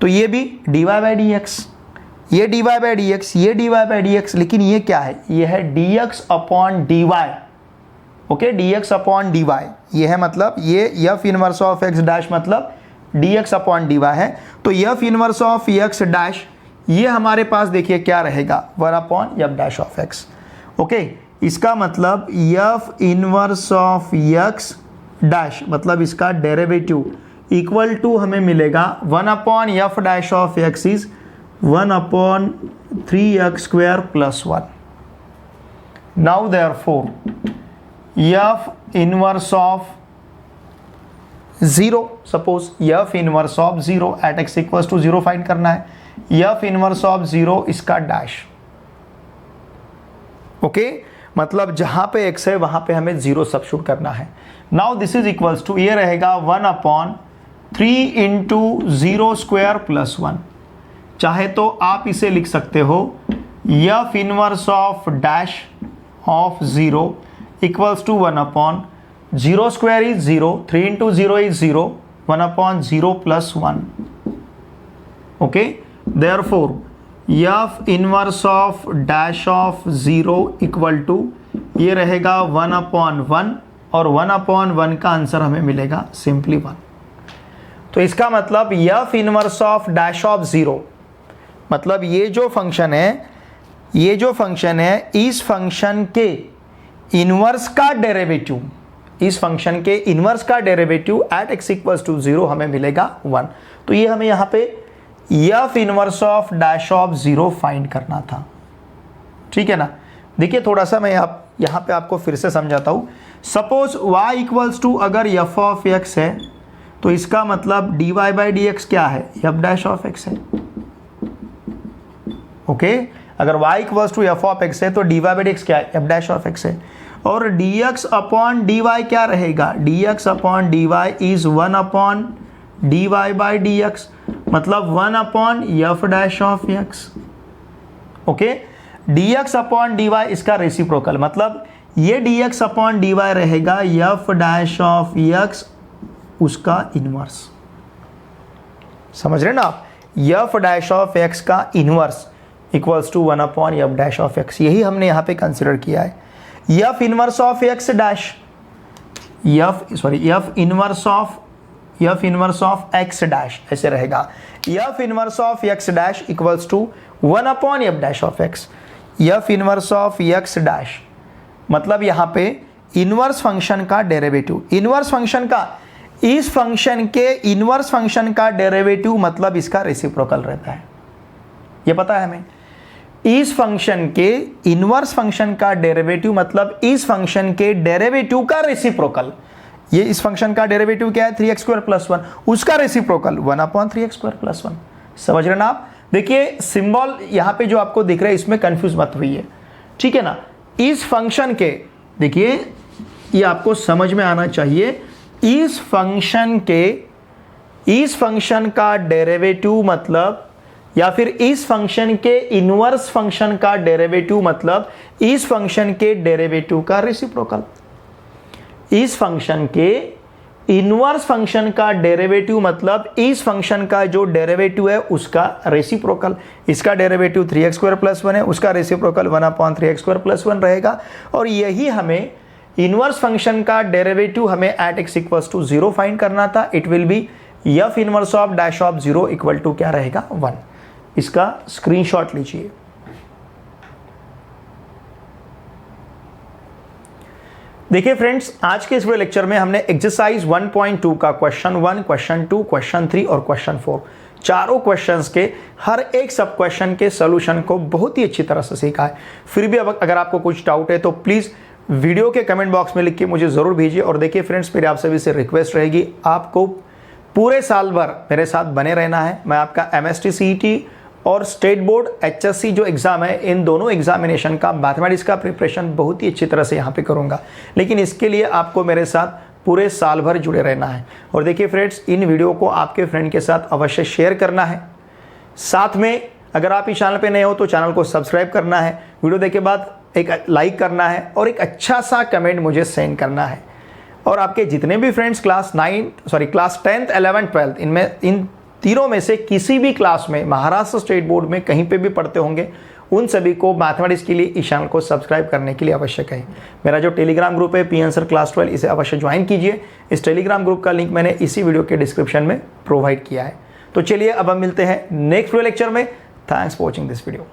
तो ये भी dy बाई dx, ये dy बाई dx, ये dy बाई dx, लेकिन ये क्या है, ये है dx upon dy। Okay, dx upon dy ये है, मतलब ये f inverse of x dash मतलब dx अपॉन dy है, तो f inverse of x dash ये हमारे पास देखिए क्या रहेगा 1 upon f dash of x। Okay, इसका मतलब f inverse of x dash मतलब इसका डेरिवेटिव इक्वल टू हमें मिलेगा 1 upon f dash of x is 1 upon 3x square plus 1। Now therefore f inverse of 0, suppose f inverse of 0 at x equals to 0 find करना है, f inverse of 0 इसका dash. Okay, मतलब जहां पे x है वहां पे हमें 0 सब्स्टिट्यूट करना है। Now this is equals to, ये रहेगा 1 अपॉन 3 इंटू 0 स्क्वायर प्लस 1। चाहे तो आप इसे लिख सकते हो f inverse of dash of 0 equals to 1 upon 0 square is 0, 3 into 0 is 0, 1 upon 0 plus 1। Okay, therefore f inverse of dash of 0 equal to ये रहेगा 1 अपॉन 1, और 1 अपॉन 1 का आंसर हमें मिलेगा सिंपली 1। तो इसका मतलब f inverse of dash of 0 मतलब ये जो फंक्शन है, ये जो फंक्शन है, इस फंक्शन के इनवर्स का डेरिवेटिव, इस फंक्शन के इनवर्स का derivative at x equals to 0 हमें मिलेगा 1। तो ये हमें यहाँ पे f inverse of dash of 0 find करना था। ठीक है ना, देखिए थोड़ा सा मैं यहाँ पे आपको फिर से समझाता हूँ। सपोज y इक्वल्स टू अगर f ऑफ x है तो इसका मतलब dy बाई dx क्या है, f डैश ऑफ x है। ओके, अगर y equals to f of x है तो dy बाई dx क्या है, f डैश ऑफ x है, और dx अपॉन dy क्या रहेगा, dx upon dy is 1 upon dy by dx मतलब 1 upon f dash of x। Okay, dx upon dy इसका रेसिप्रोकल मतलब ये dx अपॉन dy रहेगा f डैश ऑफ x उसका इनवर्स। समझ रहे ना आप, f डैश ऑफ x का inverse equals to 1 upon f dash of x, यही हमने यहाँ पे कंसिडर किया है। f inverse of x dash, f inverse of x dash ऐसे रहेगा, f inverse of x dash equals to 1 upon f dash of x। f inverse of x dash मतलब यहाँ पे इनवर्स फंक्शन का डेरिवेटिव, इनवर्स फंक्शन का, इस function के inverse function का डेरिवेटिव मतलब इसका रेसिप्रोकल रहता है, ये पता है हमें। इस फंक्शन के इनवर्स फंक्शन का डेरिवेटिव मतलब इस फंक्शन के डेरिवेटिव का रेसिप्रोकल। ये इस फंक्शन का डेरिवेटिव क्या है 3x स्क्वायर प्लस 1, उसका reciprocal 1 upon 3x square plus 1। समझ रहे ना आप, देखिए सिंबल यहाँ पे जो आपको दिख रहा है इसमें कंफ्यूज मत हुई, ठीक है ना। इस फंक्शन के, देखिए ये आपको समझ में आना चाहिए, इस फंक्शन का डेरिवेटिव मतलब, या फिर इस फंक्शन के इनवर्स फंक्शन का डेरिवेटिव मतलब इस फंक्शन के डेरिवेटिव का रेसिप्रोकल। इस फंक्शन के इनवर्स फंक्शन का डेरिवेटिव मतलब इस फंक्शन का जो डेरिवेटिव है उसका रेसिप्रोकल। इसका डेरिवेटिव 3x स्क्वायर प्लस 1 है, उसका reciprocal 1 upon 3x square plus 1 रहेगा। और यही हमें इनवर्स फंक्शन का डेरिवेटिव हमें at x equals to 0 find करना था। It will be f inverse of dash of 0 equal to क्या रहेगा 1। इसका स्क्रीनशॉट लीजिए। देखिए फ्रेंड्स, आज के इस वीडियो लेक्चर में हमने एक्सरसाइज 1.2 का क्वेश्चन 1, क्वेश्चन 2, क्वेश्चन 3 और क्वेश्चन 4 चारों क्वेश्चंस के हर एक सब क्वेश्चन के सॉल्यूशन को बहुत ही अच्छी तरह से सीखा है। फिर भी अगर आपको कुछ डाउट है तो प्लीज़ वीडियो के कमेंट बॉक्स में लिख के मुझे ज़रूर भेजिए। और देखिए फ्रेंड्स, मेरी आप सभी से रिक्वेस्ट रहेगी, आपको पूरे साल भर मेरे साथ बने रहना है। मैं आपका MST CET और स्टेट बोर्ड HSC जो एग्ज़ाम है, इन दोनों एग्जामिनेशन का मैथमेटिक्स का प्रिपरेशन बहुत ही अच्छी तरह से यहाँ पे करूँगा। लेकिन इसके लिए आपको मेरे साथ पूरे साल भर जुड़े रहना है। और देखिए फ्रेंड्स, इन वीडियो को आपके फ्रेंड के साथ अवश्य शेयर करना है। साथ में अगर आप इस चैनल पे नए हो तो चैनल को सब्सक्राइब करना है, वीडियो देखे बाद एक लाइक करना है और एक अच्छा सा कमेंट मुझे सेंड करना है। और आपके जितने भी friends class 10th 11th 12th इनमें इन तीनों में से किसी भी क्लास में महाराष्ट्र स्टेट बोर्ड में कहीं पे भी पढ़ते होंगे, उन सभी को मैथमेटिक्स के लिए इस चैनल को सब्सक्राइब करने के लिए आवश्यक है। मेरा जो टेलीग्राम ग्रुप है पी आंसर क्लास 12, इसे अवश्य ज्वाइन कीजिए। इस टेलीग्राम ग्रुप का लिंक मैंने इसी वीडियो के डिस्क्रिप्शन में प्रोवाइड किया है। तो चलिए अब हम मिलते हैं नेक्स्ट वीडियो लेक्चर में। Thanks for watching this video.